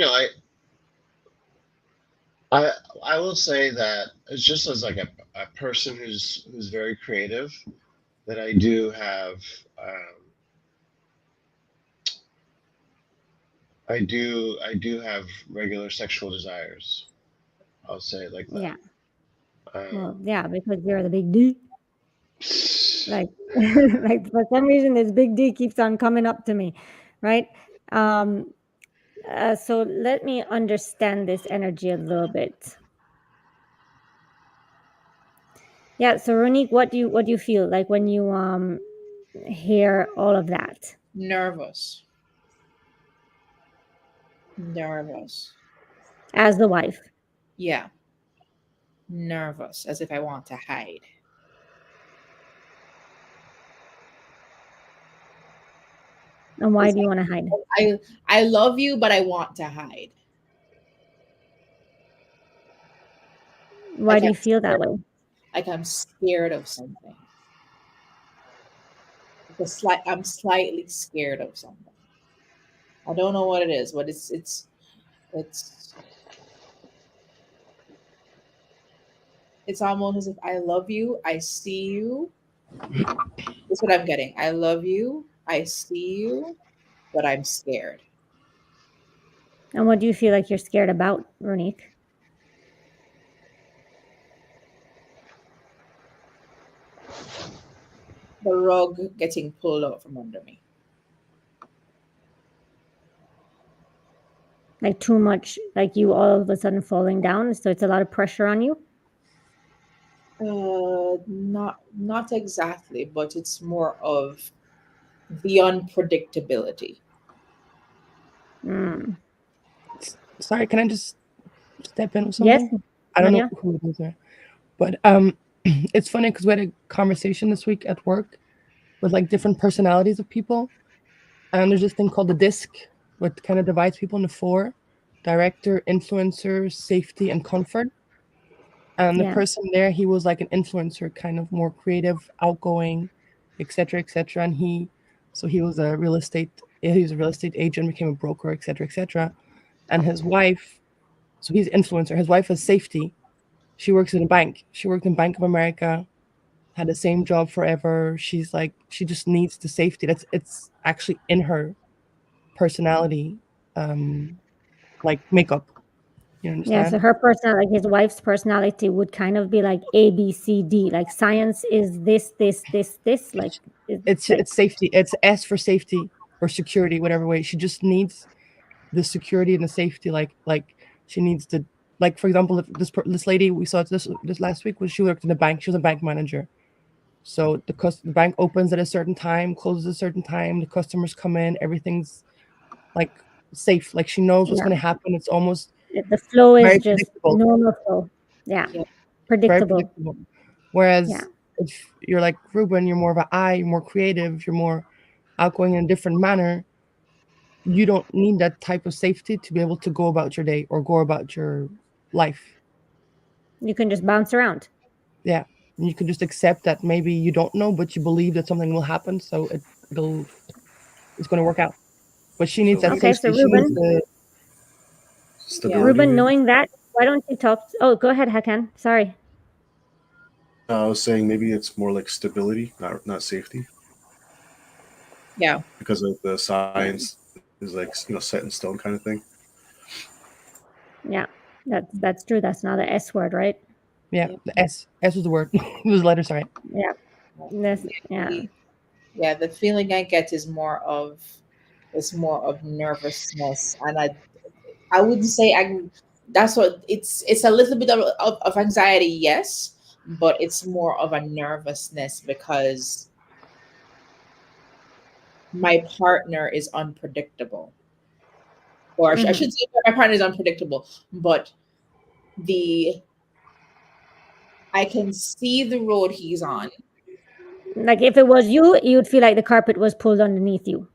I will say that it's just as like a person who's very creative, that I do have I do have regular sexual desires. I'll say it like that. Yeah. Well, yeah, because you're the big D. Like, like for some reason, this big D keeps on coming up to me, right? So let me understand this energy a little bit. Yeah. So Ronique, what do you feel like when you hear all of that? Nervous. As the wife. Yeah. Nervous, as if I want to hide. And why do you want to hide? I love you, but I want to hide. Why do you feel that way? Like I'm scared of something. I'm slightly scared of something. I don't know what it is, but it's almost as if I love you, I see you. That's what I'm getting. I love you, I see you, but I'm scared. And what do you feel like you're scared about, Ronique? The rug getting pulled out from under me. Like too much, like you all of a sudden falling down, so it's a lot of pressure on you? Not exactly, but it's more of the unpredictability. Sorry, can I just step in with something? Yes. I don't know who it is there, but it's funny because we had a conversation this week at work with like different personalities of people, and there's this thing called the disc, what kind of divides people into 4: director, influencer, safety, and comfort. And the person there, he was like an influencer, kind of more creative, outgoing, etc., etc. And he was a real estate agent, became a broker, etc., etc. And his wife, so he's influencer. His wife is safety. She works in a bank. She worked in Bank of America, had the same job forever. She's like, she just needs the safety. It's actually in her personality, like makeup. You understand? Yeah, so her personality, like his wife's personality would kind of be like A, B, C, D. Like science is this. Like it's safety. It's S for safety or security, whatever way. She just needs the security and the safety. Like she needs the like for example, if this lady we saw this last week was she worked in a bank. She was a bank manager. So the bank opens at a certain time, closes at a certain time. The customers come in. Everything's like safe. Like she knows what's Yeah. going to happen. It's almost The flow is very just predictable. normal flow. Yeah. Yeah. Very Predictable. predictable. Whereas Yeah. if you're like Ruben, you're more of an I, you're more creative, you're more outgoing in a different manner. You don't need that type of safety to be able to go about your day or go about your life. You can just bounce around. Yeah. And you can just accept that maybe you don't know, but you believe that something will happen, so it's going to work out. But she needs So that like Okay, so safety. She needs Ruben, to. Yeah. stability, Ruben, maybe. knowing that, why don't you talk? Oh, go ahead, Hakan. Sorry. I was saying maybe it's more like stability, not safety, Yeah. because like the science is like set in stone kind of thing. Yeah, that's true. That's not the S word, right? Yeah, Yeah. the S was the word. It was the letter, sorry. Yeah. This. Yeah. Yeah, the feeling I get is more of nervousness, and I wouldn't say I. That's what it's a little bit of anxiety, yes, but it's more of a nervousness because my partner is unpredictable, or I Hmm. should say my partner is unpredictable, but the I can see the road he's on. Like if it was you, you'd feel like the carpet was pulled underneath you.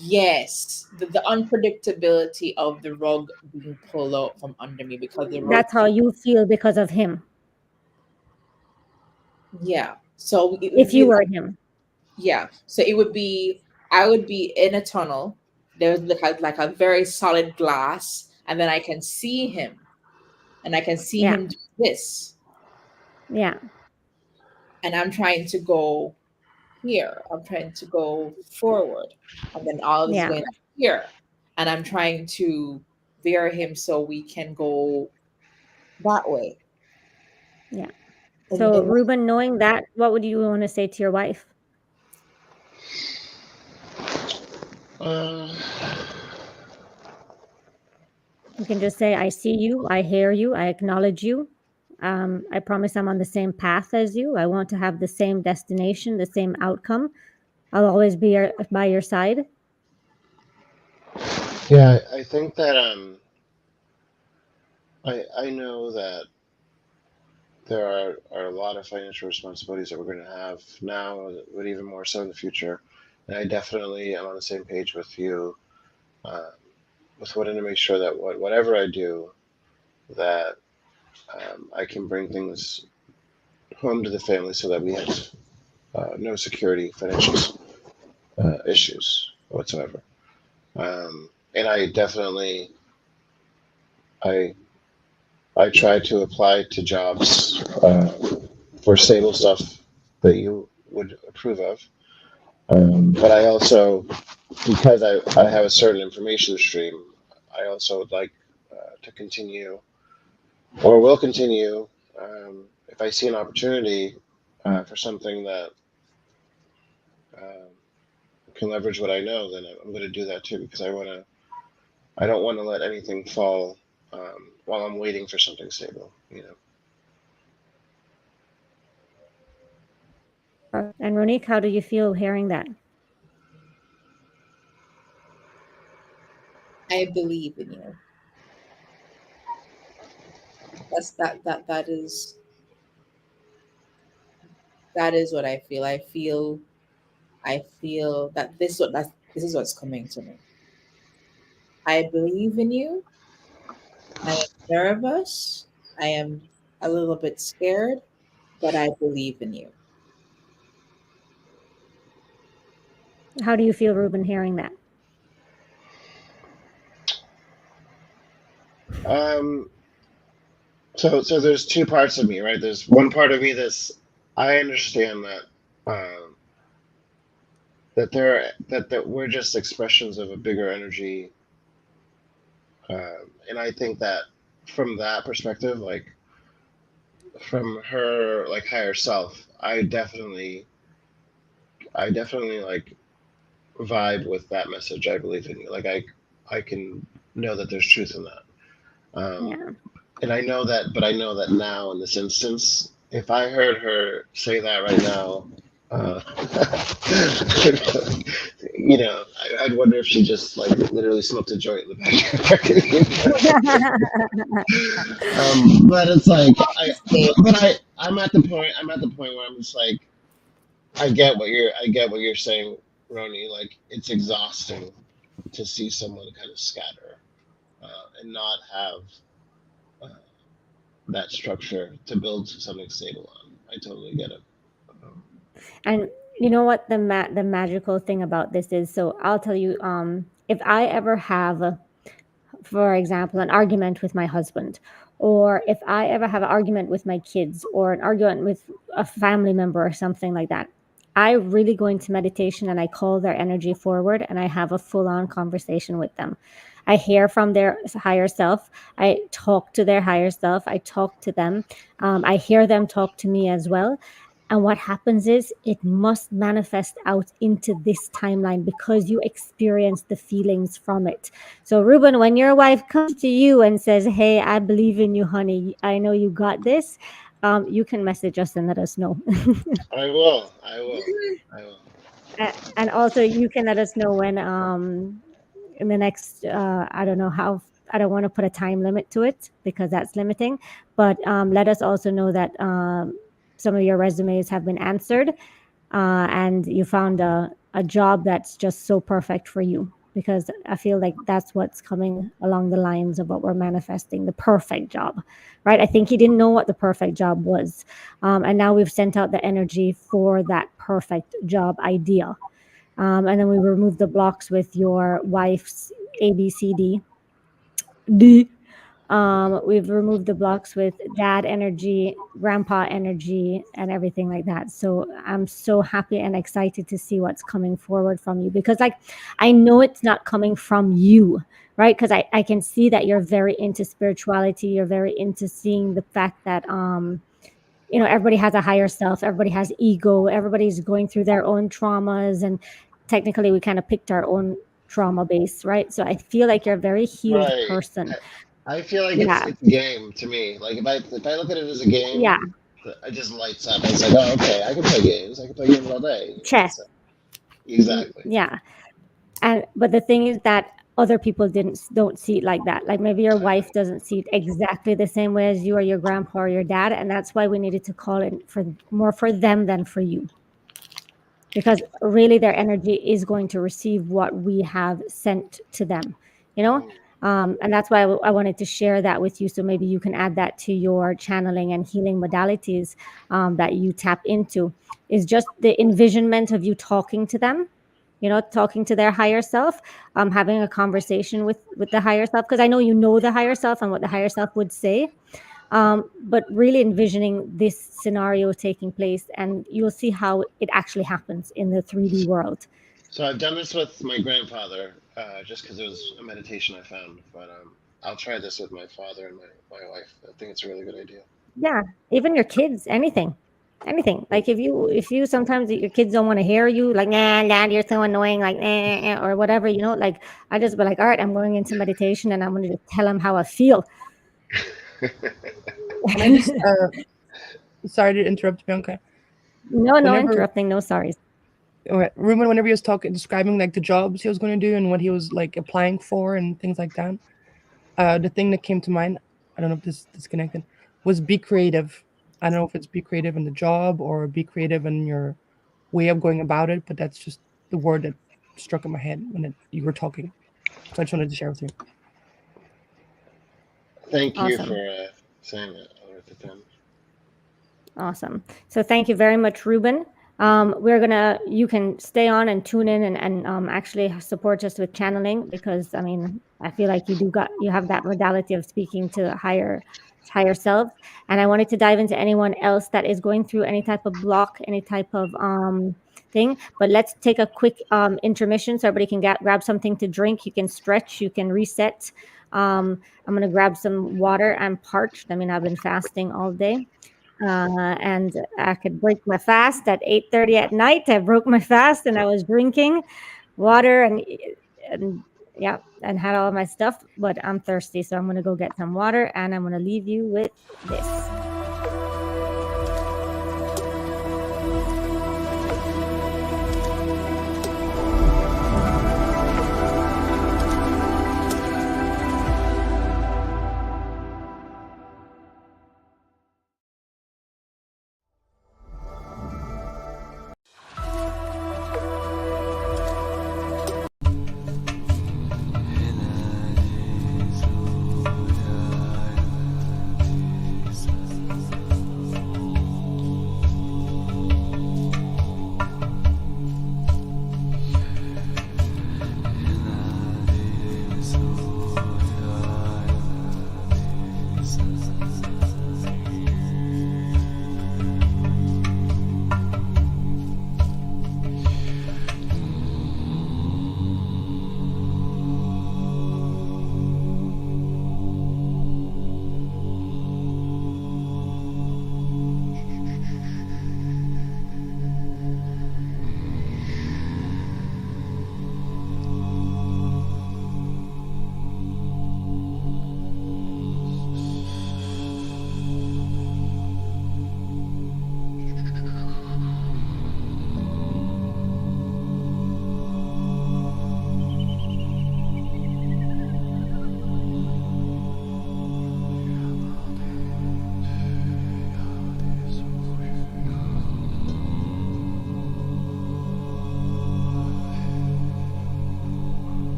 Yes, the unpredictability of the rug being pulled out from under me because the road That's how you feel because of him. yeah. So it would If be you were like, him. yeah. So it would be, I would be in a tunnel. There's like a very solid glass, and then I can see him, and I can see Yeah. him do this, Yeah. and I'm trying to go here. I'm trying to go forward, and then all of this is Yeah. going here, and I'm trying to veer him so we can go that way. Yeah. And, So and Ruben, knowing that, what would you want to say to your wife? Uh, You can just say, I see you, I hear you, I acknowledge you. I promise I'm on the same path as you. I want to have the same destination, the same outcome. I'll always be by your side. yeah, I think that I know that there are a lot of financial responsibilities that we're going to have now, but even more so in the future. And I definitely am on the same page with you, uh, with wanting to make sure that whatever I do, that I can bring things home to the family so that we have no security, financial issues whatsoever. And I definitely I I try to apply to jobs for stable stuff that you would approve of. But I also, because I have a certain information stream, I also would like to continue or will continue if I see an opportunity for something that uh, can leverage what I know, then I'm going to do that too because I don't want to let anything fall while I'm waiting for something stable. And Ronique, how do you feel hearing that? I believe in you. That's that is what I feel. I feel that this is what's coming to me. I believe in you. I am nervous. I am a little bit scared, but I believe in you. How do you feel, Ruben, hearing that? Um, so there's two parts of me, right? There's one part of me that's I understand that that we're just expressions of a bigger energy, and I think that from that perspective, like from her like higher self, I definitely like vibe with that message. I believe in you. Like I can know that there's truth in that. Um, Yeah. and I know that, but I know that now in this instance, if I heard her say that right now, uh, I'd wonder if she just like literally smoked a joint in the back of but it's like I'm at the point. I'm at the point where I'm just like, I get what you're saying, Roni. Like it's exhausting to see someone kind of scatter and not have uh, that structure to build something stable on. I totally get it. Um, And you know what the magical thing about this is? So I'll tell you, if I ever have, for example, an argument with my husband, or if I ever have an argument with my kids, or an argument with a family member, or something like that, I really go into meditation and I call their energy forward and I have a full on conversation with them. I hear from their higher self. I talk to their higher self. I talk to them. I hear them talk to me as well. And what happens is it must manifest out into this timeline because you experience the feelings from it. So, Ruben, when your wife comes to you and says, "Hey, I believe in you, honey. I know you got this," you can message us and let us know. I will. I will. I will. And also, you can let us know when in the next I don't know how, I don't want to put a time limit to it because that's limiting, but let us also know that some of your resumes have been answered, and you found a job that's just so perfect for you, because I feel like that's what's coming along the lines of what we're manifesting, the perfect job, right? I think you didn't know what the perfect job was, and now we've sent out the energy for that perfect job idea. And then we remove the blocks with your wife's ABCD. D. We've removed the blocks with dad energy, grandpa energy, and everything like that. So I'm so happy and excited to see what's coming forward from you, because, like, I know it's not coming from you, right? Because I can see that you're very into spirituality. You're very into seeing the fact that everybody has a higher self, everybody has ego, everybody's going through their own traumas, and technically we kind of picked our own trauma base, right? So I feel like you're a very healed Right. person. I feel like Yeah, it's game to me. Like if I look at it as a yeah, game, it just lights up. It's like, oh, okay, I can play games. I can play games all day. chess. It's exactly. Yeah. And but the thing is that other people don't see it like that. Like, maybe your I wife know. doesn't see it exactly the same way as you, or your grandpa or your dad, and that's why we needed to call it for more for them than for you, because really their energy is going to receive what we have sent to them, you know. Mm. And that's why I wanted to share that with you, so maybe you can add that to your channeling and healing modalities that you tap into, is just the envisionment of you talking to them, talking to their higher self, having a conversation with the higher self, because I know the higher self and what the higher self would say, but really envisioning this scenario taking place, and you'll see how it actually happens in the 3D world. So I've done this with my grandfather, just because it was a meditation I found. But I'll try this with my father and my wife. I think it's a really good idea. Yeah, even your kids, anything. Mm. Like, if you sometimes your kids don't want to hear you, like, nah, dad, you're so annoying, like, or whatever, like, I just be like, all right, I'm going into meditation and I'm going to just tell them how I feel. Can I just sorry to interrupt, Bianca. No Whenever interrupting, no sorries. Ruben, whenever he was talking, describing like the jobs he was going to do and what he was like applying for and things like that, the thing that came to mind, I don't know if this is disconnected, was be creative. I don't know if it's be creative in the job or be creative in your way of going about it, but that's just the word that struck in my head when you were talking. So I just wanted to share with you. Thank you for Awesome. saying that. I'll write it down. Awesome. So thank you very much, Ruben. You can stay on and tune in and actually support us with channeling, because I mean, I feel like you have that modality of speaking to higher self. And I wanted to dive into anyone else that is going through any type of block, any type of thing. But let's take a quick intermission so everybody can grab something to drink. You can stretch, you can reset. I'm gonna grab some water. I'm parched. I mean, I've been fasting all day. And I could break my fast at 8:30 at night. I broke my fast and I was drinking water and Yeah, and had all of my stuff, but I'm thirsty, so I'm going to go get some water, and I'm going to leave you with this.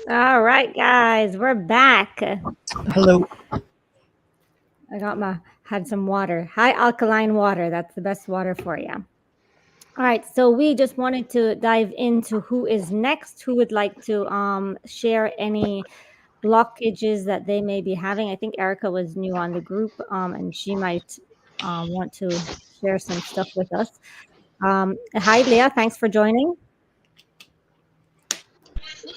All right, guys, we're back. Hello. I had some water. High alkaline water. That's the best water for you. All right, so we just wanted to dive into who is next, who would like to share any blockages that they may be having. I think Erica was new on the group, and she might want to share some stuff with us. Hi, Leah. Thanks for joining.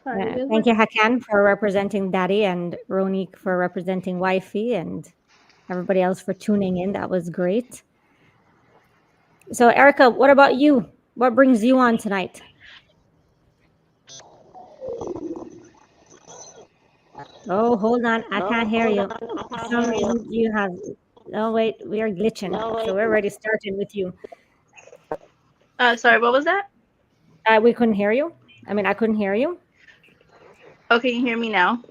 Thank you, Hakan, for representing Daddy, and Ronique for representing Wifey, and everybody else for tuning in. That was great. So, Erica, what about you? What brings you on tonight? Oh, hold on. I can't hear you. You have. Oh, wait. We are glitching. So, we're already starting with you. Sorry, what was that? We couldn't hear you. I mean, I couldn't hear you. Oh, can you hear me now?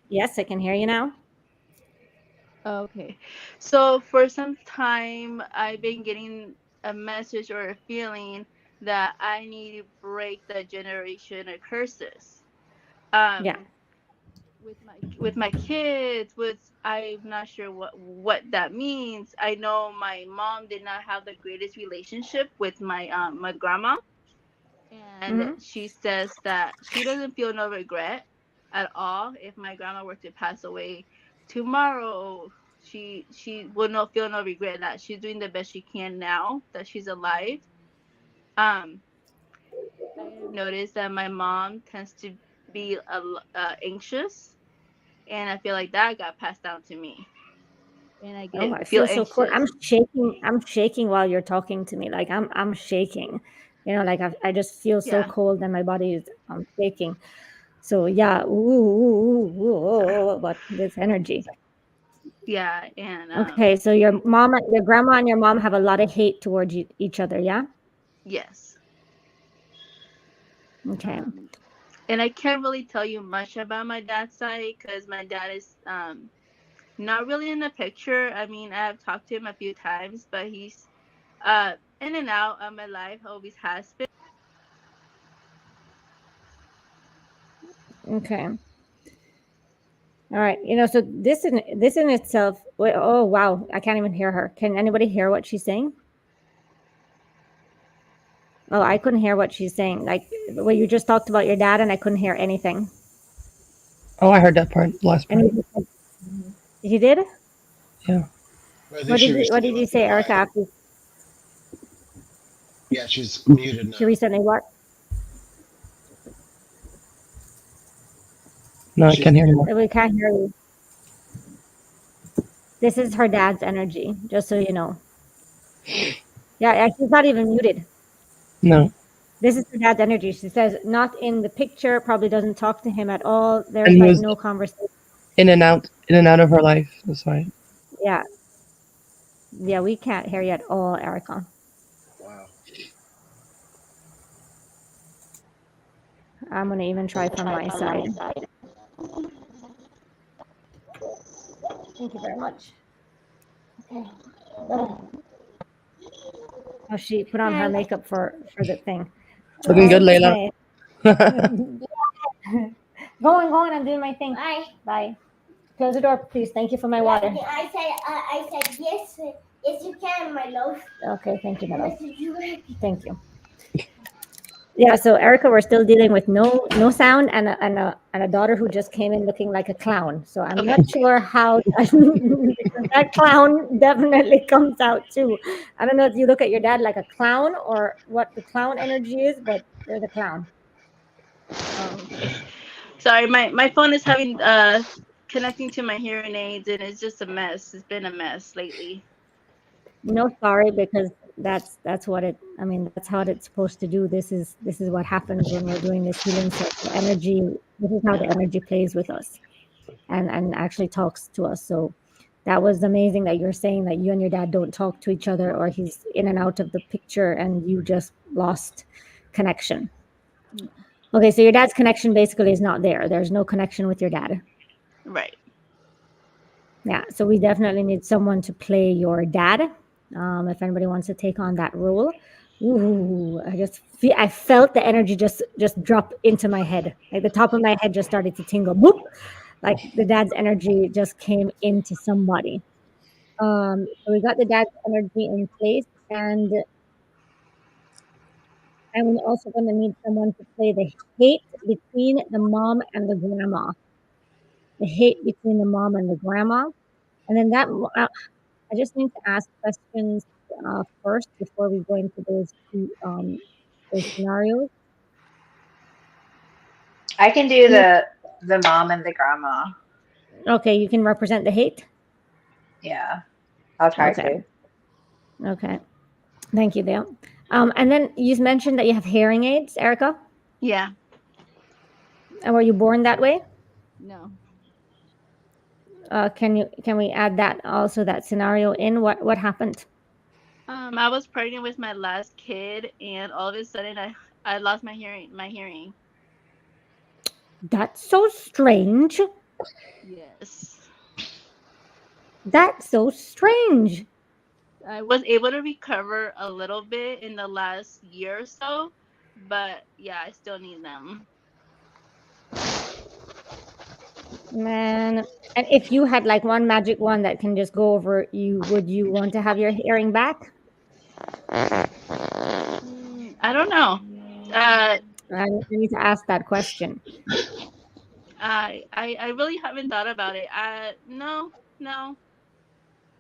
Yes, I can hear you now. Okay. So for some time, I've been getting a message or a feeling that I need to break the generation of curses. Yeah. With my kids, I'm not sure what that means. I know my mom did not have the greatest relationship with my grandma, and she says that she doesn't feel no regret at all if my grandma were to pass away tomorrow. She will not feel no regret, that she's doing the best she can now that she's alive. I have noticed that my mom tends to be anxious, and I feel like that got passed down to me. and I Oh, I feel feel so cool. anxious. I'm shaking while you're talking to me. Like I'm shaking. Like I just feel so Yeah. cold and my body is shaking. So yeah, but this energy. Yeah, and Okay, so your grandma and your mom have a lot of hate towards each other, yeah? yes. Okay. And I can't really tell you much about my dad's side because my dad is not really in the picture. I mean, I've talked to him a few times, but he's in and out of my life, always has been. Okay. All right. So this in itself. Oh wow, I can't even hear her. Can anybody hear what she's saying? Oh, I couldn't hear what she's saying. Like, well, you just talked about your dad, and I couldn't hear anything. Oh, I heard that part, the last part. And you did? Yeah. I think she What recently did you left the say, line. Erica? After Yeah, she's muted she now. recently what? No, I She's can't hear muted. anymore. We can't hear you. This is her dad's energy, just so you know. Yeah, she's not even muted. No. This is her dad's energy. She says not in the picture. Probably doesn't talk to him at all. And There's he like was no conversation. in and out of her life. That's why. Yeah, yeah. We can't hear you at all, Erica. Wow. I'm gonna even try from my side. Thank you very much. Okay. Oh, she put on her makeup for the thing. Looking good, Layla. Okay. Go on. I'm doing my thing. Bye. Bye. Close the door, please. Thank you for my water. I said yes. Yes, you can, my love. Okay, thank you, my love. What did you like? Thank you. Yeah, so Erica, we're still dealing with no sound and a daughter who just came in looking like a clown. So I'm Okay. not sure how that clown definitely comes out too. I don't know if you look at your dad like a clown or what the clown energy is, but there's a clown. Sorry, my phone is having connecting to my hearing aids, and it's just a mess. It's been a mess lately. No, sorry, because that's what it. I mean, that's how it's supposed to do. This is what happens when we're doing this healing. So the energy. This is how the energy plays with us, and actually talks to us. So that was amazing that you're saying that you and your dad don't talk to each other, or he's in and out of the picture, and you just lost connection. Okay, so your dad's connection basically is not there. There's no connection with your dad. Right. Yeah, so we definitely need someone to play your dad. If anybody wants to take on that role, ooh, I felt the energy just drop into my head. Like the top of my head just started to tingle. Boop, like the dad's energy just came into somebody. So we got the dad's energy in place, and I'm also going to need someone to play the hate between the mom and the grandma. The hate between the mom and the grandma, and then I just need to ask questions first before we go into those scenarios. I can do the mom and the grandma. Okay, you can represent the hate. Yeah, I'll try Okay. to. Okay. Thank you, Dale. And then you mentioned that you have hearing aids, Erica. Yeah. And were you born that way? No. Can we add that also that scenario in? What happened? I was pregnant with my last kid, and all of a sudden, I lost my hearing. That's so strange. Yes. That's so strange. I was able to recover a little bit in the last year or so, but yeah, I still need them. Man, and if you had like one magic wand that can just go over you, would you want to have your hearing back? I don't know. I need to ask that question. I really haven't thought about it. No.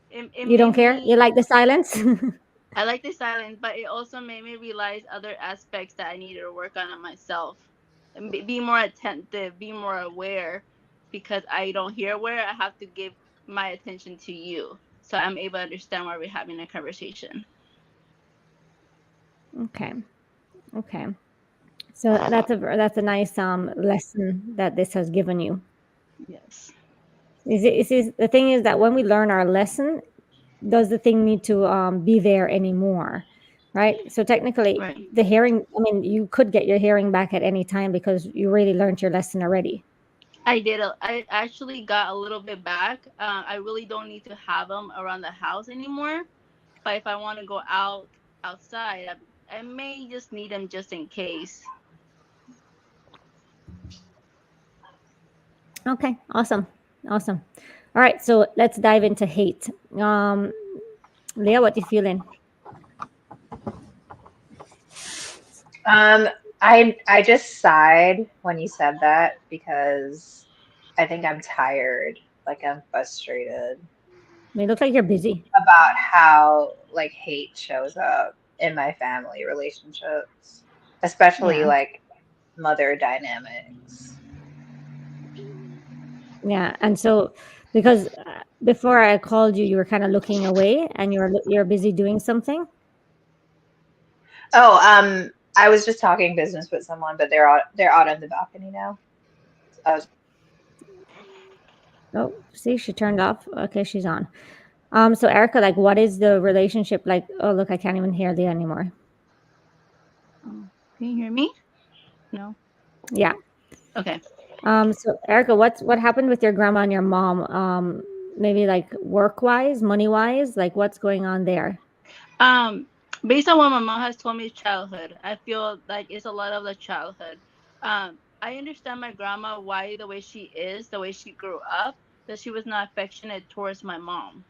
It You made don't care? me. You like the silence? I like the silence, but it also made me realize other aspects that I needed to work on myself and be more attentive, be more aware, because I don't hear where I have to give my attention to you. so I'm able to understand why we're having a conversation. Okay. Okay. So that's a nice lesson that this has given you. Yes. The thing is that when we learn our lesson, does the thing need to be there anymore? Right? So technically Right. the hearing, I mean, you could get your hearing back at any time because you really learned your lesson already. I did. I actually got a little bit back. I really don't need to have them around the house anymore. But if I want to go outside, I may just need them just in case. Okay, awesome. Awesome. All right, so let's dive into hate. Leah, what you feeling? Um, I just sighed when you said that because I think I'm tired. Like I'm frustrated You look like you're busy. about how like hate shows up in my family relationships, especially Yeah. like mother dynamics. Yeah, and so because before I called you, you were kind of looking away and you're busy doing something. Oh, I was just talking business with someone, but they're out on the balcony now. I was Oh, see, she turned off. Okay, she's on. So Erica, like, what is the relationship like? Oh, look, I can't even hear Leah anymore. Oh, can you hear me? No. Yeah. Okay. So Erica, what happened with your grandma and your mom? Maybe like work wise, money wise, like what's going on there? Um, Based on what my mom has told me, childhood. I feel like it's a lot of the childhood. I understand my grandma why the way she is, the way she grew up, that she was not affectionate towards my mom.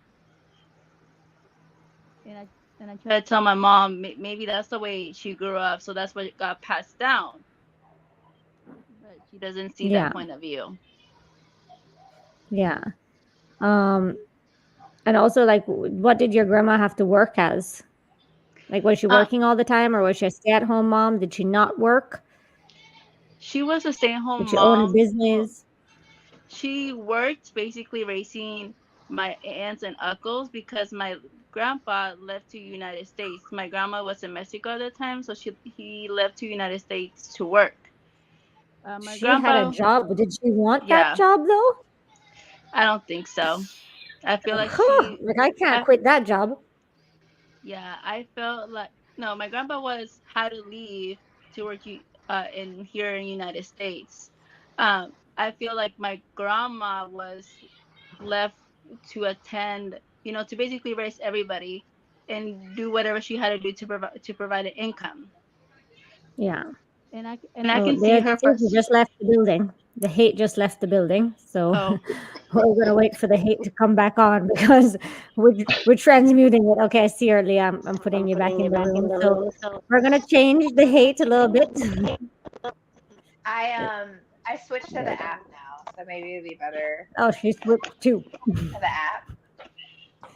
And I try to tell my mom maybe that's the way she grew up, so that's what got passed down. But she doesn't see that Yeah, point of view. yeah. Um, and also like, what did your grandma have to work as? Like, was she Uh, working all the time, or was she a stay-at-home mom? Did she not work? she was a Did stay-at-home she own a mom. business? She worked basically raising my aunts and uncles because my grandpa left to United States. My grandma was in Mexico at the time, so he left to United States to work. My She had a grandpa, job. Did she want that yeah, job though? I don't think so. I feel like she, Like I can't I, quit that job. yeah, I felt like no, my grandpa was had to leave to work in here in United States. I feel like my grandma was left to attend, to basically raise everybody and do whatever she had to do to provide an income. Yeah. And I Oh, can see there's her Susie first. just left the building. The hate just left the building. So Oh, we're gonna wait for the hate to come back on because we're transmuting it. Okay, I see her, Leah. I'm putting you back in the room. So we're gonna change the hate a little bit. I switched to There the we go. app now, so maybe it'd be better Oh, she switched too. to the app.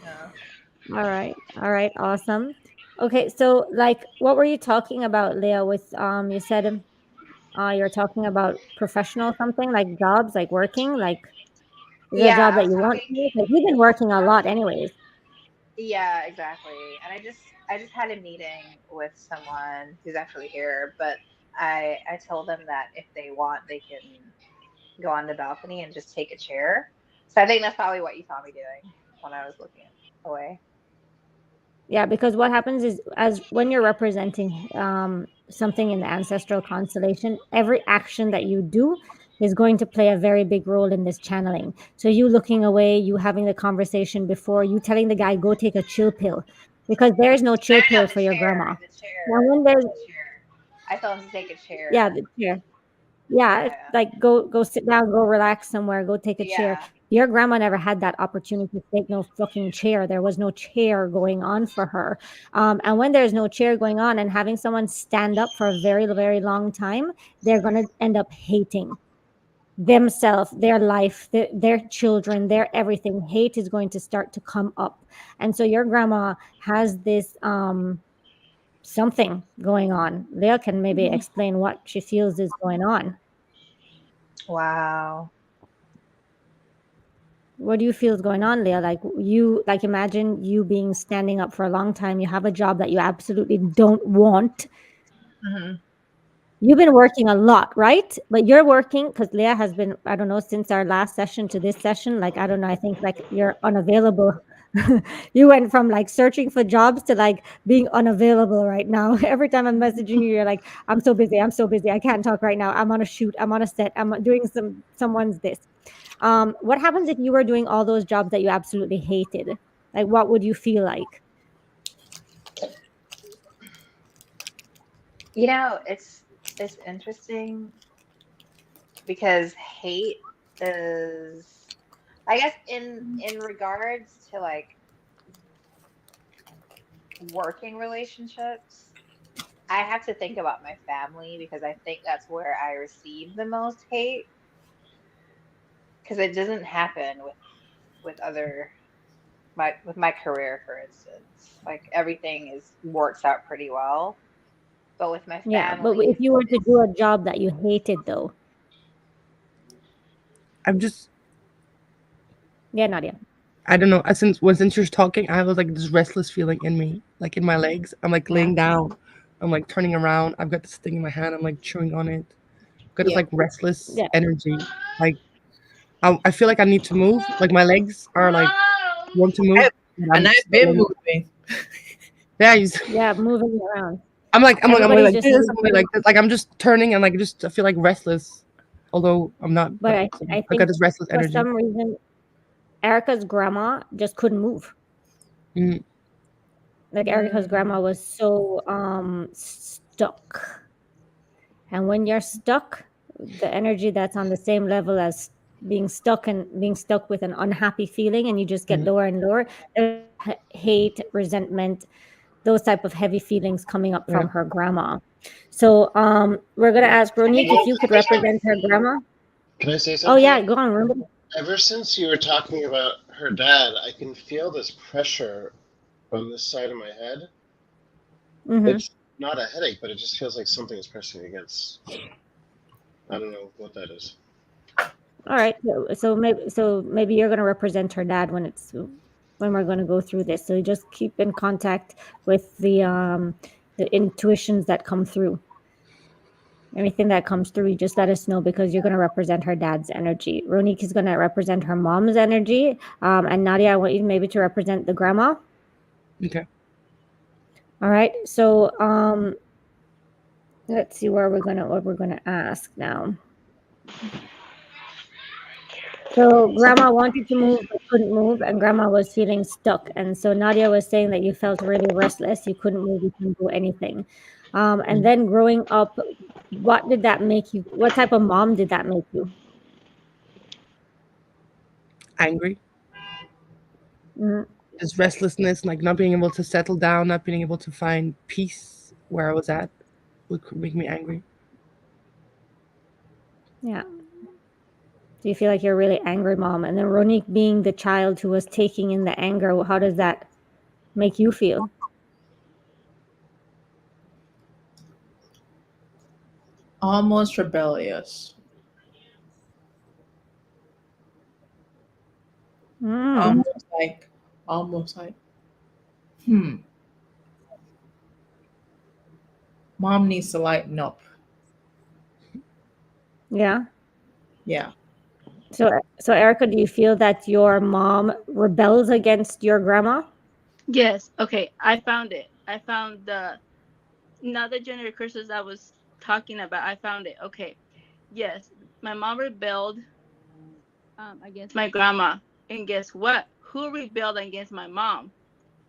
No. All right. All right. Awesome. Okay. So, like, what were you talking about, Leah? With you said you're talking about professional something like jobs, like working. Like, is it a Yeah, job I that was you want talking. to do? Because you've been working a lot, anyways. Yeah, exactly. And I just had a meeting with someone who's actually here, but I told them that if they want, they can go on the balcony and just take a chair. So I think that's probably what you saw me doing when I was looking away. Yeah, because what happens is, as when you're representing something in the ancestral constellation, every action that you do is going to play a very big role in this channeling. So you looking away, you having the conversation before, you telling the guy go take a chill pill, because there's no No, chill no, pill the for your chair, grandma. the Now, chair, when there's the chair. I told him to take a yeah, chair. the chair. Yeah, Yeah, like go sit down, go relax somewhere, go take a chair. yeah. Your grandma never had that opportunity to take no fucking chair. There was no chair going on for her. And when there's no chair going on and having someone stand up for a very, very long time, they're gonna end up hating themselves, their life, their children, their everything. Hate is going to start to come up. And so your grandma has this something going on. Leah can maybe explain what she feels is going on. Wow. What do you feel is going on, Leah? Like imagine you being standing up for a long time. You have a job that you absolutely don't want. Mhm. You've been working a lot, right? But you're working because Leah has been, I don't know, since our last session to this session, like, I don't know, I think like you're unavailable. You went from like searching for jobs to like being unavailable right now. Every time I'm messaging you, you're like, I'm so busy. I'm so busy. I can't talk right now. I'm on a shoot. I'm on a set. I'm doing someone's this. What happens if you were doing all those jobs that you absolutely hated? Like, what would you feel like? You know, it's interesting because hate is, I guess, in regards to like working relationships, I have to think about my family because I think that's where I receive the most hate, because it doesn't happen with other, with my career, for instance. Like everything is works out pretty well, but with my Yeah, but family, if you were to do a job that you hated, though, I'm just, yeah, Nadia. I don't know. Since you're talking, I have like this restless feeling in me, like in my legs. I'm like Yeah, laying down. I'm like turning around. I've got this thing in my hand. I'm like chewing on it. I've got this Yeah. like restless yeah, energy. Like I feel like I need to move. Like my legs are like want to move, I, but and I'm I've been still. moving. Yeah, yeah, moving around. I'm Everybody's like just this. I'm moving, like this. Like I'm just turning and like just I feel like restless, although I'm not. but But I I've got think this restless for energy. some reason Erica's grandma just couldn't move. Mm, Like Erica's Mm. grandma was so stuck. And when you're stuck, the energy that's on the same level as being stuck and being stuck with an unhappy feeling and you just get mm. lower and lower, there's hate, resentment, those type of heavy feelings coming up Yeah. from her grandma. So we're gonna ask Ronique if Well, you could represent her grandma. can I say Oh yeah, something? go on, remember? Ever since you were talking about her dad, I can feel this pressure on this side of my head. Mm-hmm. It's not a headache, but it just feels like something is pressing against. I don't know what that is. All right. So maybe you're gonna represent her dad when we're gonna go through this. So just keep in contact with the intuitions that come through. Anything that comes through, you just let us know because you're gonna represent her dad's energy. Ronique is gonna represent her mom's energy. And Nadia, I want you maybe to represent the grandma. Okay. All right. So let's see what we're gonna ask now. So grandma wanted to move but couldn't move, and grandma was feeling stuck. And so Nadia was saying that you felt really restless. You couldn't move. You couldn't do anything. And Mm. then growing up, what did that make you? What type of mom did that make you? Angry. Mm, Just restlessness, like not being able to settle down, not being able to find peace where I was at, would make me angry. yeah. Do you feel like you're a really angry mom? And then Ronique being the child who was taking in the anger, how does that make you feel? Almost rebellious. Mm, Almost like, almost like, hmm, mom needs to lighten up. yeah. Yeah. So Erica, do you feel that your mom rebels against your grandma? Yes. Okay. I found it. I found the not the gender curses I was talking about. I found it. Okay. Yes. My mom rebelled against my grandma. And guess what? Who rebelled against my mom?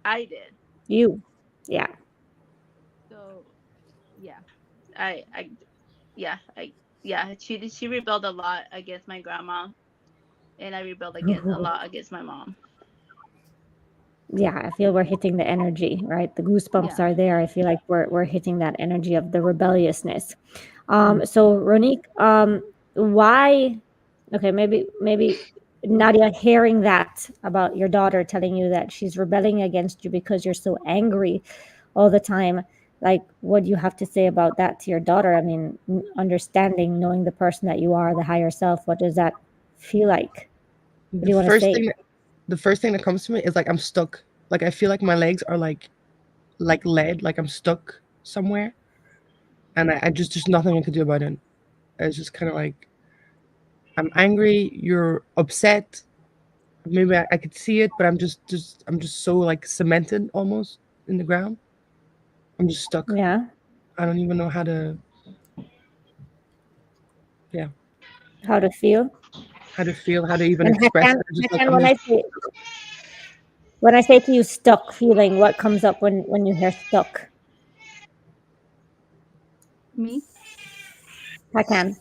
I did. You. Yeah. So yeah. I yeah, she rebelled a lot against my grandma, and I rebelled against a lot against my mom. Yeah, I feel we're hitting the energy, right? The goosebumps Yeah. are there. I feel like we're hitting that energy of the rebelliousness. Mm. So Ronique, why? Okay, maybe Nadia, hearing that about your daughter telling you that she's rebelling against you because you're so angry all the time. Like, what do you have to say about that to your daughter? I mean, understanding, knowing the person that you are, the higher self. What does that feel like? What do you want to say? The first thing that comes to me is like I'm stuck. Like I feel like my legs are like lead, like I'm stuck somewhere, and I just there's nothing I could do about it. It's just kind of like I'm angry, you're upset. Maybe I could see it, but I'm just so like cemented almost in the ground. I'm just stuck. Yeah. I don't even know how to, yeah, How to feel? how to feel, how to even And express it. Just like Hakan, I'm just when I say to you stuck feeling, what comes up when you hear stuck? Me. Hakan.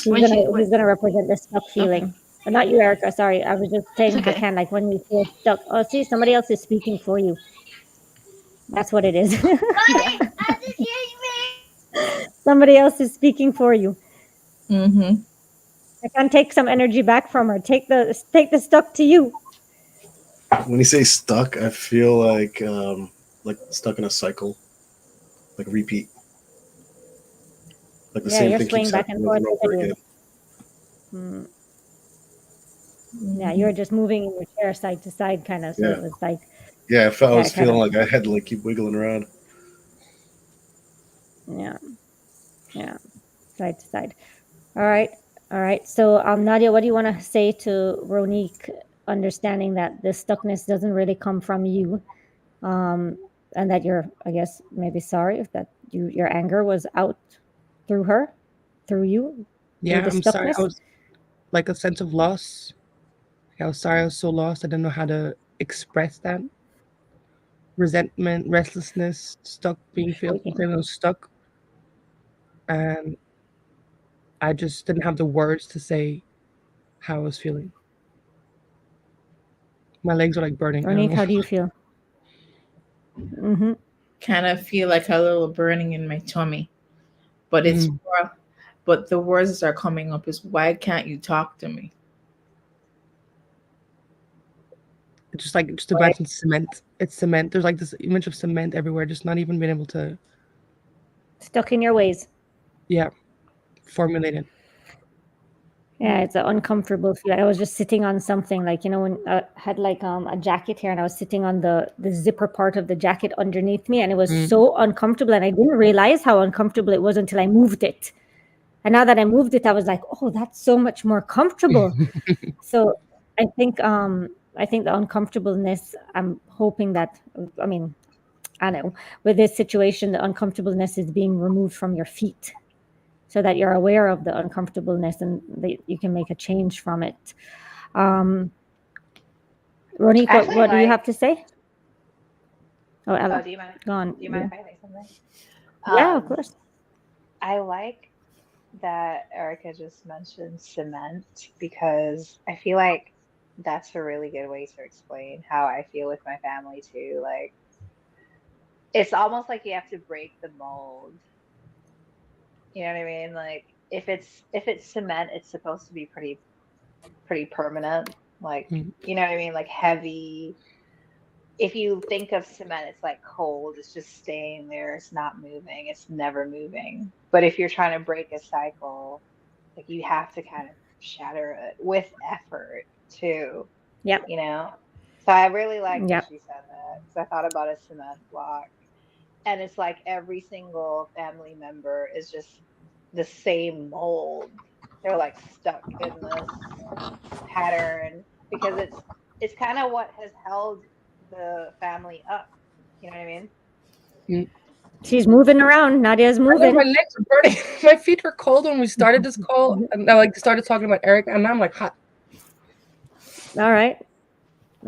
When she He's when gonna represent the stuck okay, feeling. Not you, Erica. Sorry, I was just it's saying okay. Hakan. Like when you feel stuck. Oh, see, somebody else is speaking for you. That's what it is. Yeah. Somebody else is speaking for you. Mm-hmm. I can take some energy back from her. Take the stuck to you. When you say stuck, I feel like stuck in a cycle, like repeat, like the Yeah, same you're thing keeps swaying back and happening over forth and like a over again. dude. Mm, yeah, you were just moving in your chair side to side, kind of. So Yeah, it was like, yeah. I yeah, was kind feeling of. like I had to like keep wiggling around. Yeah, yeah, side to side. All right, all right. So, Nadia, what do you want to say to Ronique, understanding that the stuckness doesn't really come from you, um, and that you're, I guess, maybe sorry if that your anger was out through her, through you, through yeah, the I'm sorry. I stuckness. was like a sense of loss. I was sorry I was so lost. I didn't know how to express that resentment, restlessness, stuck, being Shaking. feeling I was stuck, and I just didn't have the words to say how I was feeling. My legs were like burning. I don't Ronique, know. how do you feel? Mm-hmm. Kind of feel like a little burning in my tummy, but it's Mm. more, but the words that are coming up is, why can't you talk to me? It's just like just Why? imagine cement. It's cement. There's like this image of cement everywhere. Just not even being able to, Stuck in your ways. yeah, formulate it. Yeah, it's an uncomfortable feel. I was just sitting on something like, when I had like a jacket here and I was sitting on the zipper part of the jacket underneath me and it was Mm. so uncomfortable and I didn't realize how uncomfortable it was until I moved it. And now that I moved it, I was like, oh, that's so much more comfortable. So I think the uncomfortableness, I'm hoping that, I mean, I know with this situation, the uncomfortableness is being removed from your feet so that you're aware of the uncomfortableness and that you can make a change from it. Um, Ronique, I actually what do you have like. to say? Oh, Oh, Ella, do you mind? go on. Do you mind if I say something? Yeah, of Um, course. I like that Erica just mentioned cement because I feel like that's a really good way to explain how I feel with my family too. Like it's almost like you have to break the mold. You know what I mean? Like if it's cement, it's supposed to be pretty permanent. Like, Mm. you know what I mean? Like heavy. If you think of cement, it's like cold. It's just staying there. It's not moving. It's never moving. But if you're trying to break a cycle, like you have to kind of shatter it with effort too, Yep. you know? So I really like that Yep. she said that because I thought about a cement block. And it's like every single family member is just the same mold. They're like stuck in this pattern because it's kind of what has held the family up. You know what I mean? Mm. She's moving around. Nadia's I know my moving. legs are burning. My feet were cold when we started this call, and I like started talking about Eric, and now I'm like hot. All right.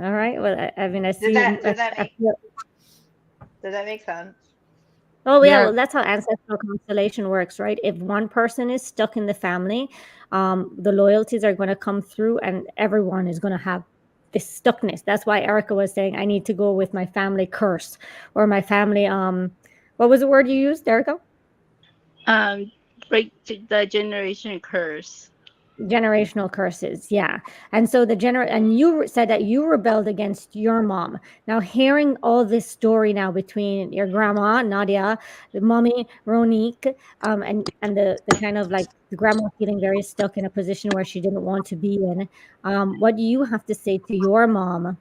All right. Well, I mean, I Does see. that does that I make feel, does that make sense? oh yeah, Yeah. well that's how ancestral constellation works, right? If one person is stuck in the family, the loyalties are going to come through, and everyone is going to have this stuckness. That's why Erica was saying, "I need to go with my family curse or my family." What was the word you used, Erica? Um, break the generation curse. Generational curses, yeah. And so and you said that you rebelled against your mom. Now, hearing all this story now between your grandma Nadia, the mommy Ronique, and the kind of like the grandma feeling very stuck in a position where she didn't want to be in. What do you have to say to your mom?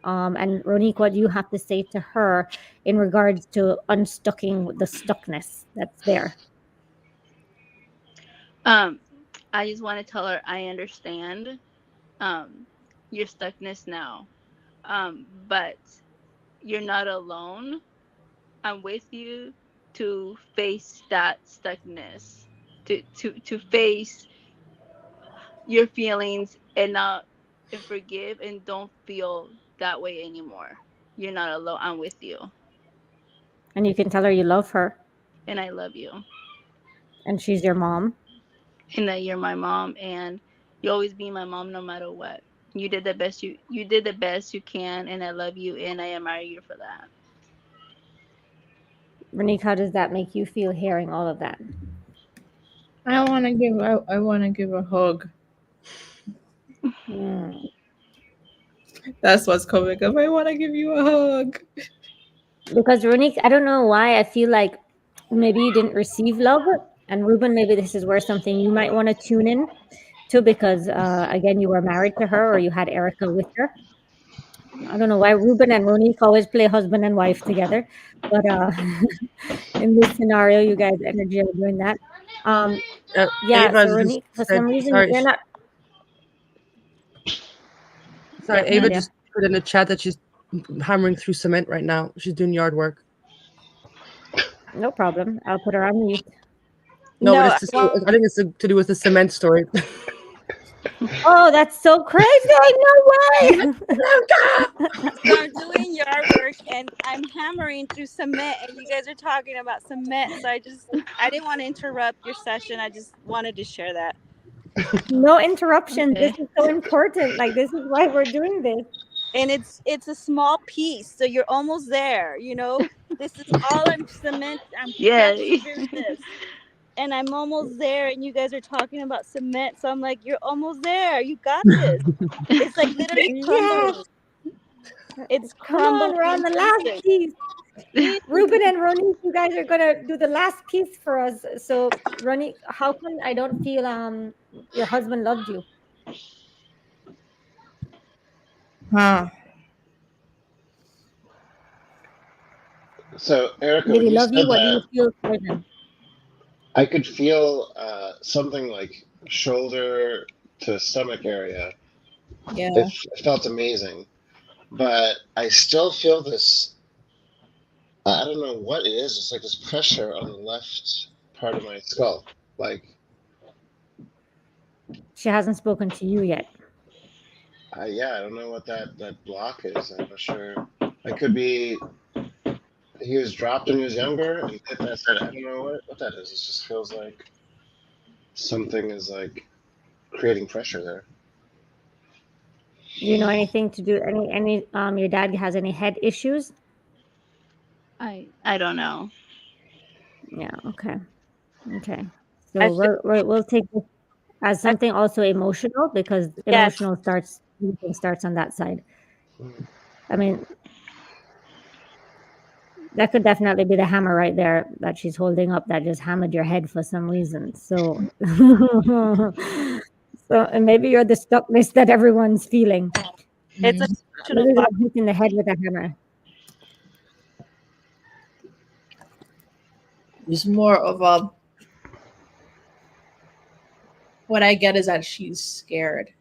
And Ronique, what do you have to say to her in regards to unstucking the stuckness that's there? Um, I just want to tell her I understand your stuckness now. But you're not alone. I'm with you to face that stuckness, to face your feelings and not and forgive and don't feel that way anymore. You're not alone. I'm with you, And you can tell her you love her and I love you, and she's your mom. and that you're my mom, and you always be my mom no matter what. You did the best you did the best you can, and I love you, and I admire you for that. Ronique, how does that make you feel hearing all of that? I want to give a hug. Mm. That's what's coming up. I want to give you a hug. Because Ronique, I don't know why I feel like maybe you didn't receive love. And Ruben, maybe this is where something you might want to tune in to because, again, you were married to her or you had Erica with her. I don't know why Ruben and Ronique always play husband and wife together. But in this scenario, you guys' energy are doing that. Yeah, Ava so just Ronique, for said, some reason, you're not. sorry, Yep, Ava Nadia. just put in the chat that she's hammering through cement right now. She's doing yard work. No problem. I'll put her on mute. No, but No, it's just, I think it's to do with the cement story. Oh, that's so crazy. No way. so I'm doing yard work and I'm hammering through cement, and you guys are talking about cement. So I didn't want to interrupt your session. I just wanted to share that. No interruptions. Okay. This is so important. Like this is why we're doing this. And it's a small piece, so you're almost there. This is all I'm cement. I'm Yeah. scratching the surface, and I'm almost there. And you guys are talking about cement, so I'm like, you're almost there. You got this. It's like literally Yes. crumbling. It's Come on, crumbling we're on in the last pieces. piece. Ruben and Ronnie, you guys are gonna do the last piece for us. So Ronnie, how come I don't feel your husband loved you? Huh. So, Erica, Did when he you love you? said What do you that, feel for him? I could feel something like shoulder to stomach area. Yeah. It felt amazing, but I still feel this. I don't know what it is. It's like this pressure on the left part of my skull. Like, She hasn't spoken to you yet. yeah, I don't know what that block is. I'm not sure. I could be. He was dropped when he was younger and hit that side. I don't know what that is. It just feels like something is like creating pressure there. Do you know anything to do any your dad has any head issues? I don't know. Yeah, okay. Okay. I So feel we'll take this as I, something also emotional because yes. emotional starts on that side. Mm. I mean, that could definitely be the hammer right there that she's holding up that just hammered your head for some reason. So, and maybe you're the stuckness that everyone's feeling. It's an Mm. emotional Maybe block. they're hitting the head with a hammer. It's more of a. What I get is that she's scared.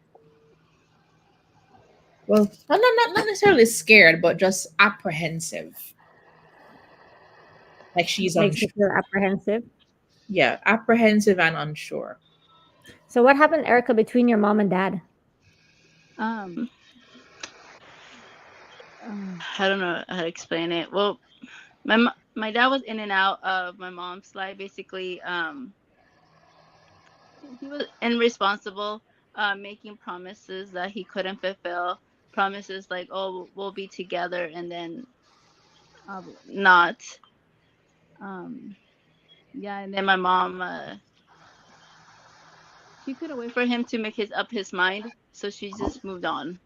Well, not necessarily scared, but just apprehensive. Like she's Makes you unsure. feel apprehensive. Yeah, apprehensive and unsure. So, what happened, Erica, between your mom and dad? Um, I don't know how to explain it. Well, my dad was in and out of my mom's life. Basically, he was irresponsible, making promises that he couldn't fulfill. Promises like, "Oh, we'll be together," and then not. Um, yeah, and then my mom She couldn't wait for him to make his mind, so she just moved on.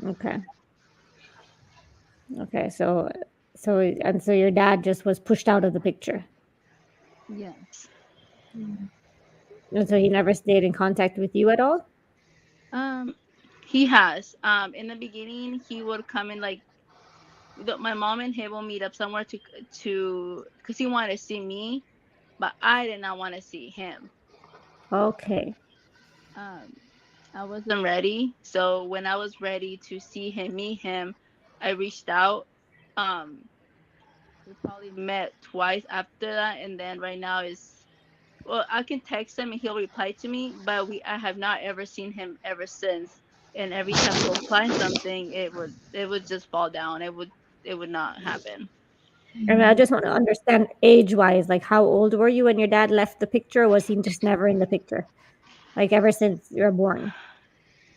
Okay. Okay. So your dad just was pushed out of the picture. Yes. And so he never stayed in contact with you at all? Um, he has. In the beginning, he would come in like my mom and him will meet up somewhere to because he wanted to see me, but I did not want to see him. Okay. Um, I wasn't ready, so when I was ready to see him, meet him, I reached out. Um, we probably met twice after that, and then right now is well, I can text him and he'll reply to me, but I have not ever seen him ever since. And every time he'll plan something, it would just fall down. It would not happen. And I just want to understand age-wise, like how old were you when your dad left the picture? Or was he just never in the picture? Like ever since you were born?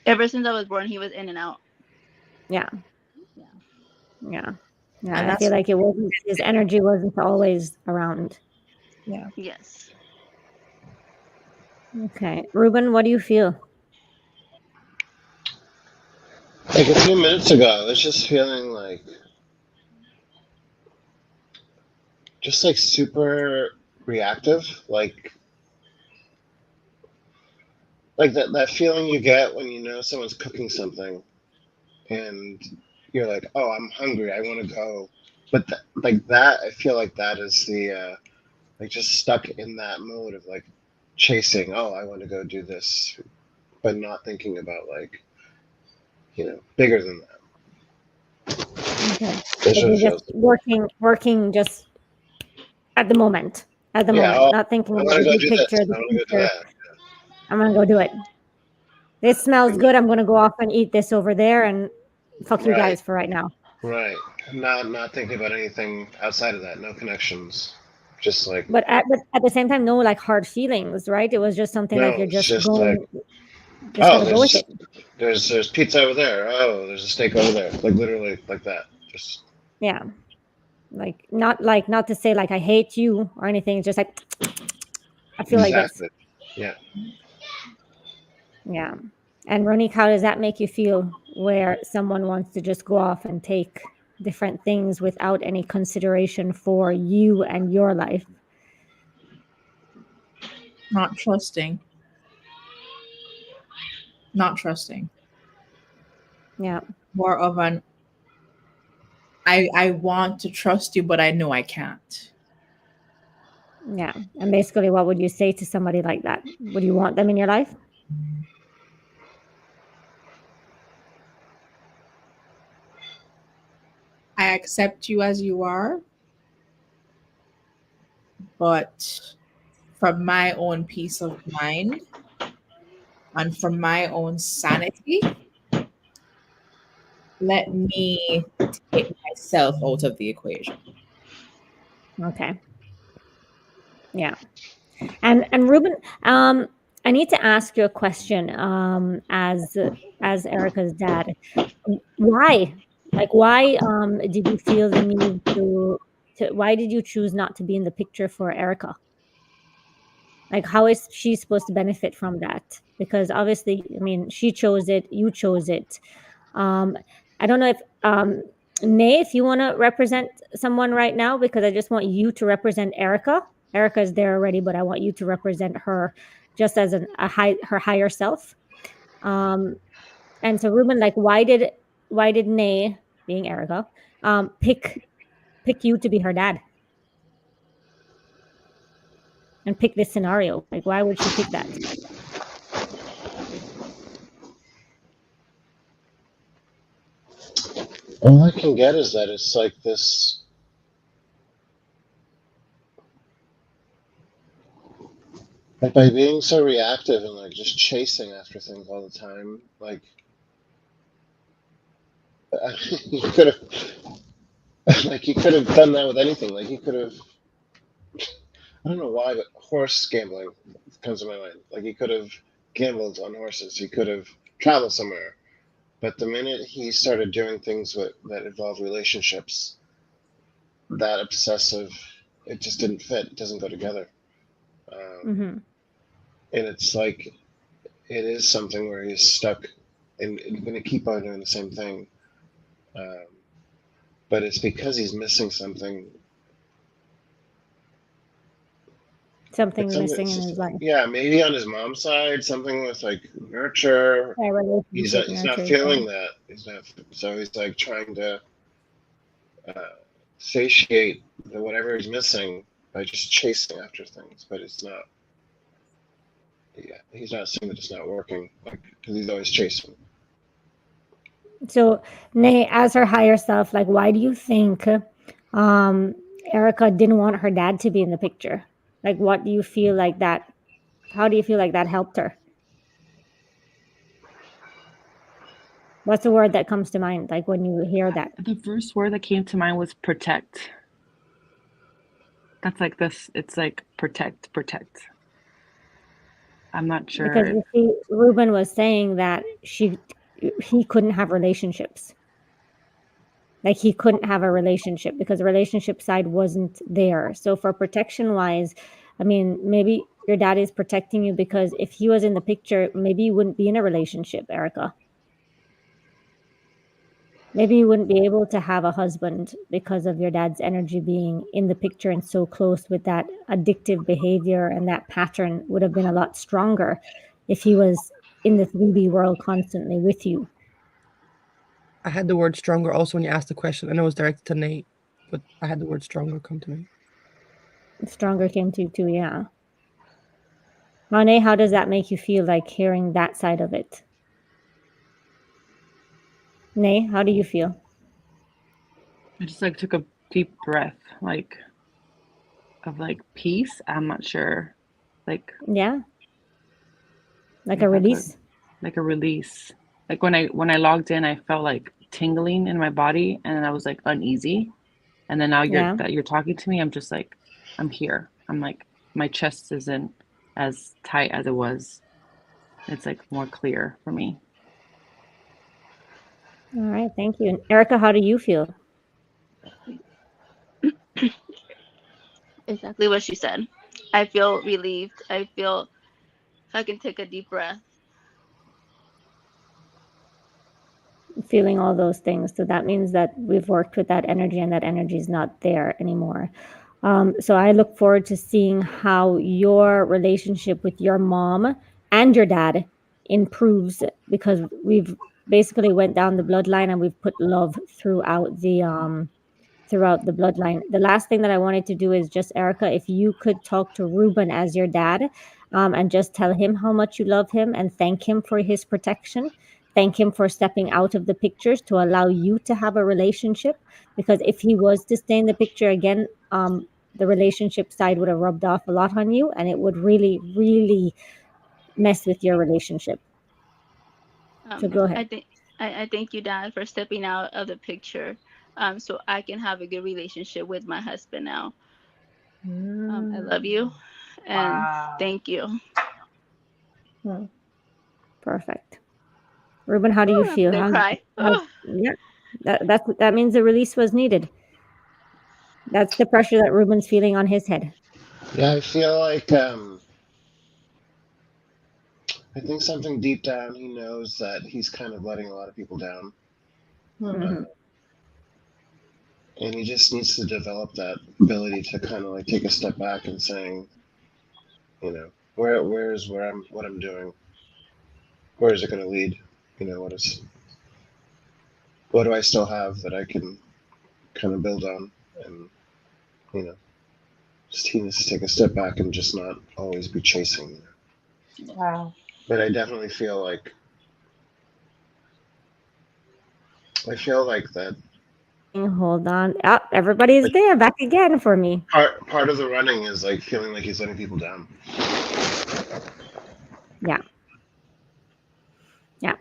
Ever since I was born, he was in and out. Yeah. Yeah. Yeah. Yeah. And I feel that's like it wasn't his energy wasn't always around. yeah. Yes. Okay. Ruben, what do you feel? Like a few minutes ago, I was just feeling like, just like super reactive, like that feeling you get when you know someone's cooking something and you're like, oh, I'm hungry, I want to go. But like that, I feel like that is like just stuck in that mode of like chasing. Oh, I want to go do this, but not thinking about like bigger than that. Okay. That's Like what it you're feels. just working just at the moment, Yeah. Oh, not thinking I about want to the go big do this. picture, the I want to go do future. that. I'm gonna go do it. This smells good. I'm gonna go off and eat this over there and fuck you Right. guys for right now. Right. Not thinking about anything outside of that. No connections. Just like But at the same time, no like hard feelings, right? It was just something like no. you're It's just just like, just oh, gonna go with it. there's pizza over there. Oh, there's a steak over there. Like literally like that. Just Yeah. Like not to say like I hate you or anything. It's just like I feel like this. exactly. Yeah. Yeah. And Ronique, how does that make you feel where someone wants to just go off and take different things without any consideration for you and your life? Not trusting. Not trusting. Yeah. More of an I want to trust you, but I know I can't. Yeah. And basically, what would you say to somebody like that? Would you want them in your life? I accept you as you are, but for my own peace of mind and for my own sanity, let me take myself out of the equation. Okay. Yeah. And Ruben, I need to ask you a question. As Erica's dad, why? Like, why did you feel the need to? Why did you choose not to be in the picture for Erica? Like, how is she supposed to benefit from that? Because obviously, I mean, she chose it, you chose it. Um, I don't know if Nay, if you want to represent someone right now, because I just want you to represent Erica. Erica is there already, but I want you to represent her just as her higher self. Um, and so, Ruben, like, why did Nay, being Erica, pick you to be her dad and pick this scenario? Like, why would she pick that? All I can get is that it's like this, like by being so reactive and like just chasing after things all the time, like you could have like you could have done that with anything. Like you could have, I don't know why, but horse gambling comes to my mind. Like he could have gambled on horses. He could have traveled somewhere. But the minute he started doing things that involve relationships, that obsessive, it just didn't fit. It doesn't go together. Um, Mm-hmm. and it's like it is something where he's stuck and going to keep on doing the same thing. Um, but it's because he's missing something. Something missing in his life. Yeah, maybe on his mom's side, something with like nurture. Yeah, He's relationship, he's not nurture. feeling that. He's not. So he's like trying to satiate whatever he's missing by just chasing after things. But it's not. Yeah, he's not seeing that it's not working. Like because he's always chasing. So, Nay, as her higher self, like, why do you think Erica didn't want her dad to be in the picture? Like, what do you feel like that? How do you feel like that helped her? What's the word that comes to mind, like when you hear that? The first word that came to mind was protect. That's like this. It's like protect. I'm not sure. Because you see, Ruben was saying that he couldn't have relationships. Like he couldn't have a relationship because the relationship side wasn't there. So for protection wise, I mean, maybe your dad is protecting you because if he was in the picture, maybe you wouldn't be in a relationship, Erica. Maybe you wouldn't be able to have a husband because of your dad's energy being in the picture and so close with that addictive behavior, and that pattern would have been a lot stronger if he was in the 3D world constantly with you. I had the word stronger also when you asked the question, and it was directed to Nate, but I had the word stronger come to me. Stronger came to you too, yeah. Monet, how does that make you feel, like hearing that side of it? Nay, how do you feel? I just like took a deep breath, like of like peace. I'm not sure, like Yeah, like if a I could- release. like a release. Like when I logged in, I felt like tingling in my body, and I was like uneasy. And then now Yeah. you're talking to me, I'm just like, I'm here. I'm like, my chest isn't as tight as it was. It's like more clear for me. All right, thank you. And Erica, how do you feel? Exactly what she said. I feel relieved. I feel I can take a deep breath. Feeling all those things. So that means that we've worked with that energy and that energy is not there anymore. So I look forward to seeing how your relationship with your mom and your dad improves, because we've basically went down the bloodline and we've put love throughout the bloodline. The last thing that I wanted to do is just, Erica, if you could talk to Ruben as your dad, and just tell him how much you love him and thank him for his protection. Thank him for stepping out of the pictures to allow you to have a relationship. Because if he was to stay in the picture again, the relationship side would have rubbed off a lot on you, and it would really, really mess with your relationship. So go ahead. I thank you, Dad, for stepping out of the picture, so I can have a good relationship with my husband now. I love you, and Wow. thank you. Perfect. Ruben, how do you I'm feel? gonna cry. Yeah, that means the release was needed. That's the pressure that Ruben's feeling on his head. Yeah, I feel like I think something deep down he knows that he's kind of letting a lot of people down. Mhm. And he just needs to develop that ability to kind of like take a step back and saying, you know, where's what I'm doing, where is it going to lead, what do I still have that I can kind of build on, and you know just he needs to take a step back and just not always be chasing. Wow. But I definitely feel like that Hold on. Oh, everybody's like there, back again for me. part of the running is like feeling like he's letting people down. Yeah. Yeah.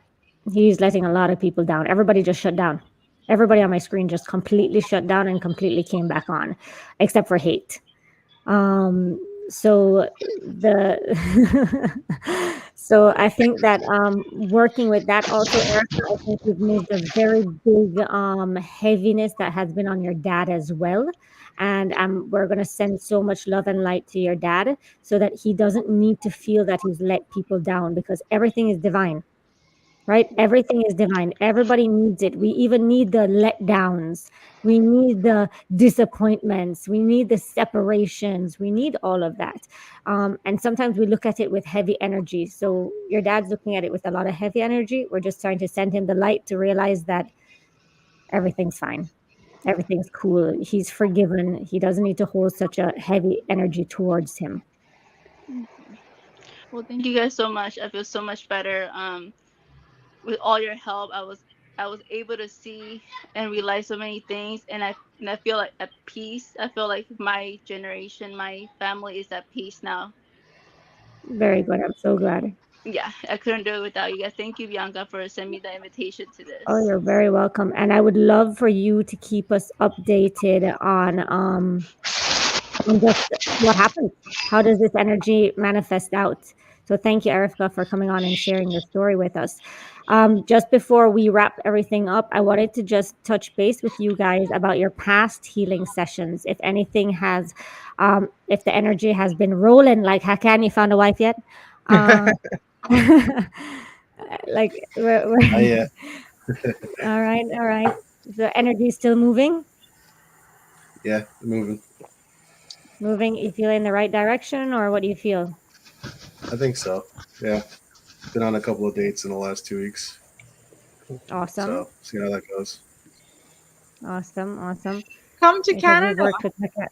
He's letting a lot of people down. Everybody just shut down. Everybody on my screen just completely shut down and completely came back on, except for hate. So the so I think that working with that also, Erica, I think you've moved a very big heaviness that has been on your dad as well. And we're going to send so much love and light to your dad so that he doesn't need to feel that he's let people down, because everything is divine. Right? Everything is divine. Everybody needs it. We even need the letdowns. We need the disappointments. We need the separations. We need all of that. And sometimes we look at it with heavy energy. So your dad's looking at it with a lot of heavy energy. We're just trying to send him the light to realize that everything's fine. Everything's cool. He's forgiven. He doesn't need to hold such a heavy energy towards him. Well, thank you guys so much. I feel so much better. With all your help, I was able to see and realize so many things, and I feel like at peace. I feel like my generation, my family is at peace now. Very good. I'm so glad. Yeah, I couldn't do it without you guys. Thank you, Bianca, for sending me the invitation to Oh, this. you're very welcome. And I would love for you to keep us updated on just what happens. How does this energy manifest out? So thank you, Erica, for coming on and sharing your story with us. Just before we wrap everything up, I wanted to just touch base with you guys about your past healing sessions. If anything has, if the energy has been rolling, like Hakan, you found a wife yet? Uh, like, Yeah, all right, all right. The energy is still moving, yeah, moving. moving. You feel in the right direction, or what do you feel? I think so. Yeah, been on a couple of dates in the last 2 weeks, Awesome. so see how that goes. Awesome, awesome. Come to Because we've Canada. worked with Hakan.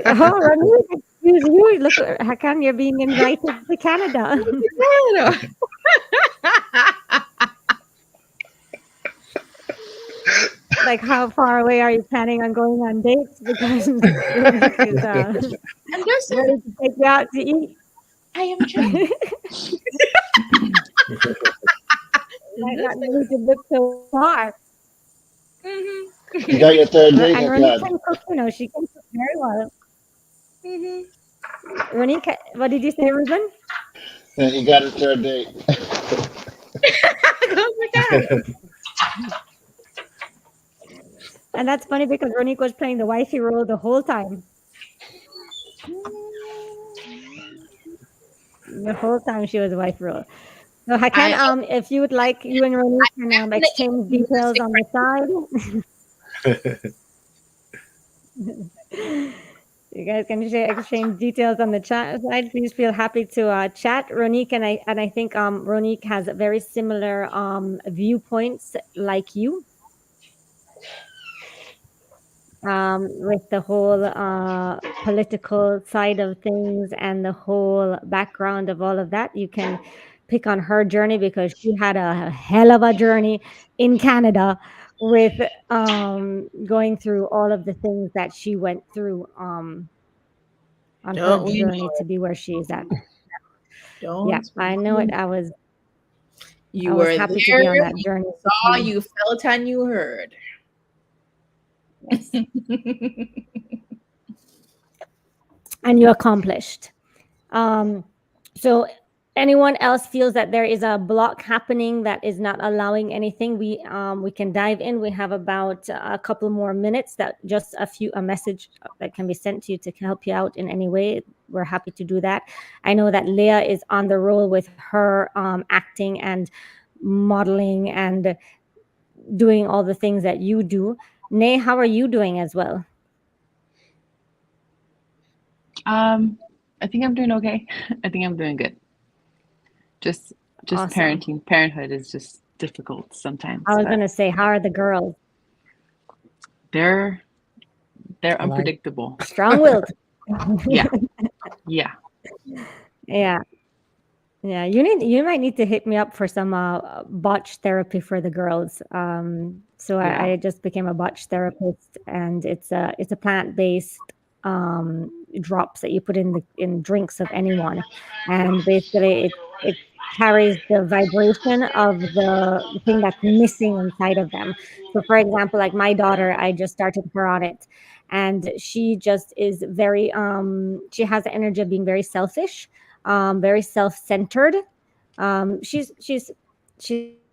Oh, Rani, excuse you. Look, Hakan, you're being invited to Canada. Canada. Like, how far away are you planning on going on dates? Because Ronique is I'm just saying, ready to take you out to eat. I am trying. Might not need to look so far. You got your third date, And Ronique Hakan. can cook, she can cook very well. Mm-hmm. Ronique, what did you say, Ruben? Yeah, you got a third date. Come to Canada. And that's funny because Ronique was playing the wifey role the whole time. The whole time she was a wife role. So Hakan, I if you would like, you and Ronique can definitely exchange use details it on right. the side. You guys can exchange details on the chat side. Please feel happy to chat, Ronique, and I think Ronique has very similar viewpoints like you. With the whole political side of things and the whole background of all of that. You can pick on her journey because she had a hell of a journey in Canada with going through all of the things that she went through on her Don't you journey know to it? be where she is at. Yeah, Don't I know you it. know? I You was were happy to be on there, that you journey with saw, you. you felt, and you heard. Yes. And you accomplished. So anyone else feels that there is a block happening that is not allowing anything, we can dive in. We have about a couple more minutes. That just a message that can be sent to you to help you out in any way. We're happy to do that. I know that Leah is on the roll with her acting and modeling and doing all the things that you do. Nay, how are you doing as well? I think I'm doing okay. I think I'm doing good. Just Awesome. parenthood is just difficult sometimes, I was but gonna say, how are the girls? they're Alive. unpredictable. Strong-willed. Yeah. Yeah. Yeah. Yeah, you might need to hit me up for some botch therapy for the girls. So Yeah. I just became a botch therapist, and it's a plant-based drops that you put in drinks of anyone, and basically it carries the vibration of the thing that's missing inside of them. So for example, like my daughter, I just started her on it, and she just is very she has the energy of being very selfish, very self-centered. She's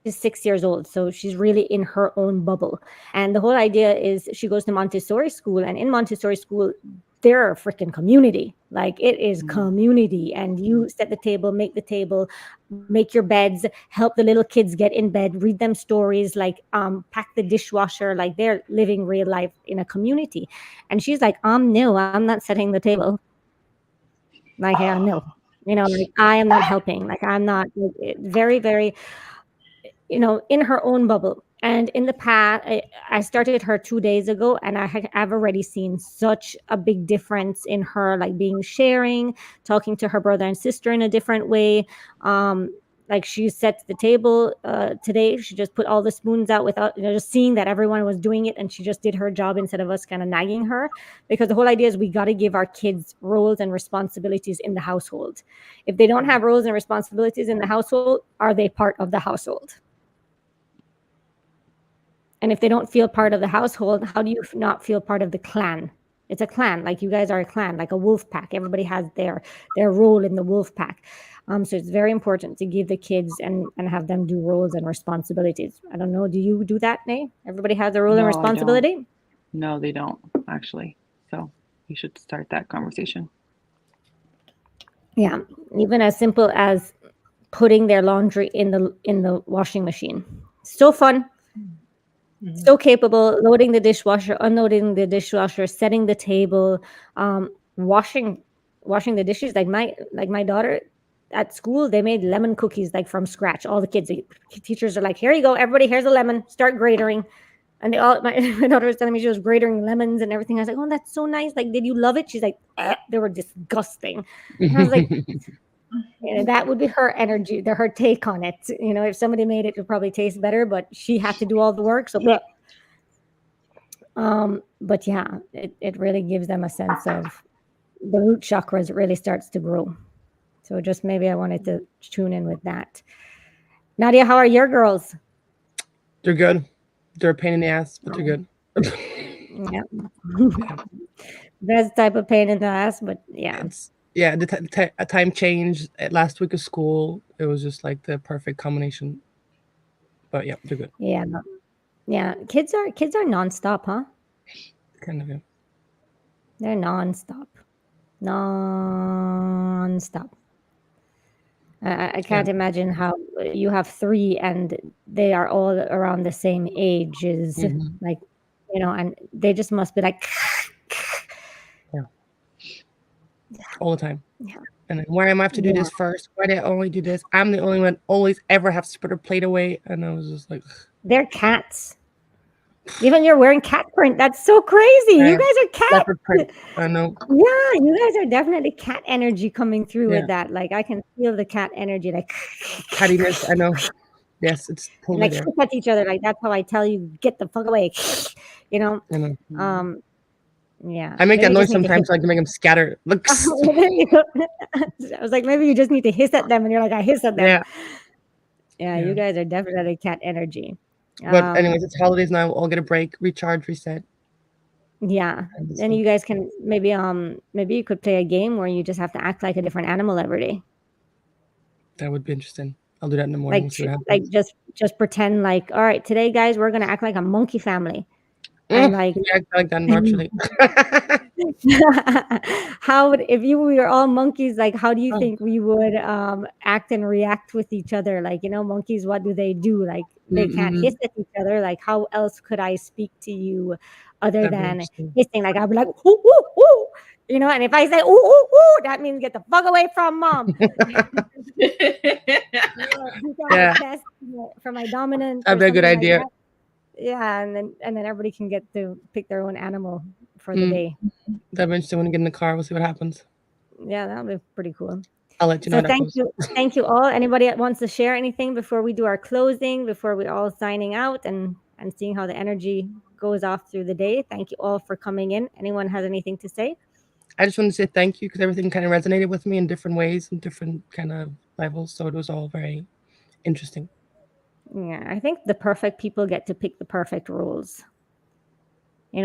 6 years old, so she's really in her own bubble. And the whole idea is she goes to Montessori school, and in Montessori school, they're a freaking community. Like it is community, and you set the table, make the table, make your beds, help the little kids get in bed, read them stories, like pack the dishwasher. Like they're living real life in a community. And she's like, no, I'm not setting the table. Like, yeah, no, like I am not helping. Like I'm not like, very, very, in her own bubble. And in the past, I started her 2 days ago, and I've already seen such a big difference in her, like being sharing, talking to her brother and sister in a different way. Like she set the table today. She just put all the spoons out without, just seeing that everyone was doing it, and she just did her job instead of us kind of nagging her. Because the whole idea is we got to give our kids roles and responsibilities in the household. If they don't have roles and responsibilities in the household, are they part of the household? And if they don't feel part of the household, how do you not feel part of the clan? It's a clan, like you guys are a clan, like a wolf pack. Everybody has their role in the wolf pack. So it's very important to give the kids and have them do roles and responsibilities. I don't know. Do you do that, Nay? Everybody has a role and No, I don't. responsibility? No, they don't actually. So you should start that conversation. Yeah, even as simple as putting their laundry in the washing machine. So fun. So capable, loading the dishwasher, unloading the dishwasher, setting the table, washing the dishes. Like my daughter at school, they made lemon cookies like from scratch. All the kids, the teachers are like, "Here you go, everybody. Here's a lemon. Start gratering." And they all my daughter was telling me she was gratering lemons and everything. I was like, "Oh, that's so nice. Like, did you love it?" She's like, "They were disgusting." And I was like, that would be her energy, her take on it. If somebody made it, it would probably taste better, but she had to do all the work. So, but yeah, it really gives them a sense of the root chakras. It really starts to grow. So just maybe I wanted to tune in with that. Nadia, how are your girls? They're good. They're a pain in the ass, but they're good. Yeah. Best type of pain in the ass, but yeah. A time change last week of school. It was just like the perfect combination. But yeah, they're good. Yeah. Yeah. Kids are nonstop, huh? Kind of. Yeah. They're nonstop. Nonstop. I can't imagine how you have 3 and they are all around the same ages, like, and they just must be like, All the time. yeah, And then, why am I have to do this first? Why do I only do this? I'm the only one always ever have to put her plate away. And I was just like, they're cats. Even you're wearing cat print. That's so crazy. You guys are cat. leopard print. I know. Yeah, you guys are definitely cat energy coming through with that. Like I can feel the cat energy, like Cattiness. I know. Yes, it's totally like there. look at each other. Like that's how I tell you, get the fuck away. I know. Yeah. I make Maybe that you noise just need to sometimes so I can make them scatter. Look. There you go. I was like, maybe you just need to hiss at them, and you're like, I hiss at them. Yeah, you guys are definitely cat energy. But anyways, it's holidays now. We'll all get a break, recharge, reset. Yeah. Then you guys can maybe you could play a game where you just have to act like a different animal every day. That would be interesting. I'll do that in the morning. Like just pretend like, all right, today guys, we're gonna act like a monkey family. And like I like that naturally. if we were all monkeys, like how do you think we would act and react with each other? Like, monkeys, what do? Like they can't hiss at each other. Like how else could I speak to you other than hissing? Like I'd be like, ooh, ooh, ooh, and if I say ooh, ooh, ooh, that means get the fuck away from mom. For my dominant. That'd be a good idea. Like yeah, and then everybody can get to pick their own animal for the day. That'd be interesting when we get in the car. We'll see what happens. Yeah, that'll be pretty cool. I'll let you know. So thank you all. Anybody that wants to share anything before we do our closing, before we all signing out and seeing how the energy goes off through the day. Thank you all for coming in. Anyone has anything to say? I just want to say thank you because everything kind of resonated with me in different ways and different kind of levels. So it was all very interesting. Yeah, I think the perfect people get to pick the perfect rules.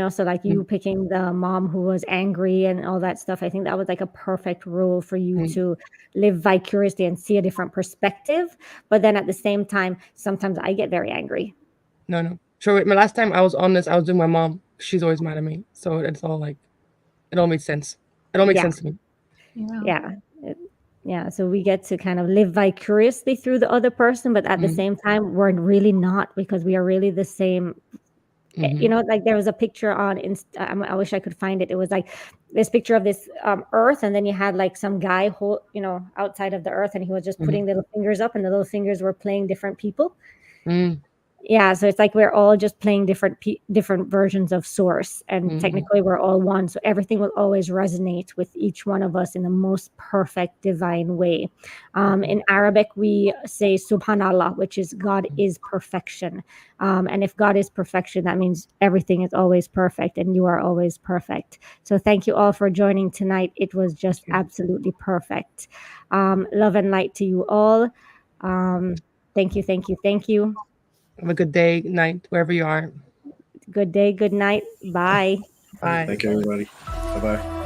So like you picking the mom who was angry and all that stuff, I think that was like a perfect role for you to live vicariously and see a different perspective. But then at the same time, sometimes I get very angry. No. Sure. My last time I was on this, I was doing my mom. She's always mad at me. So it's all like, it all makes sense. It all makes sense to me. Yeah. So we get to kind of live vicariously through the other person, but at the same time, we're really not, because we are really the same. Like there was a picture on I wish I could find it. It was like this picture of this earth, and then you had like some guy outside of the earth, and he was just putting little fingers up, and the little fingers were playing different people. Yeah, so it's like we're all just playing different versions of source, and technically we're all one, so everything will always resonate with each one of us in the most perfect divine way. In Arabic we say subhanallah, which is God is perfection, and if God is perfection, that means everything is always perfect, and you are always perfect. So thank you all for joining tonight. It was just absolutely perfect. Love and light to you all. Thank you. Have a good day, night, wherever you are. Good day, good night. Bye. Bye. Thank you, everybody. Bye bye.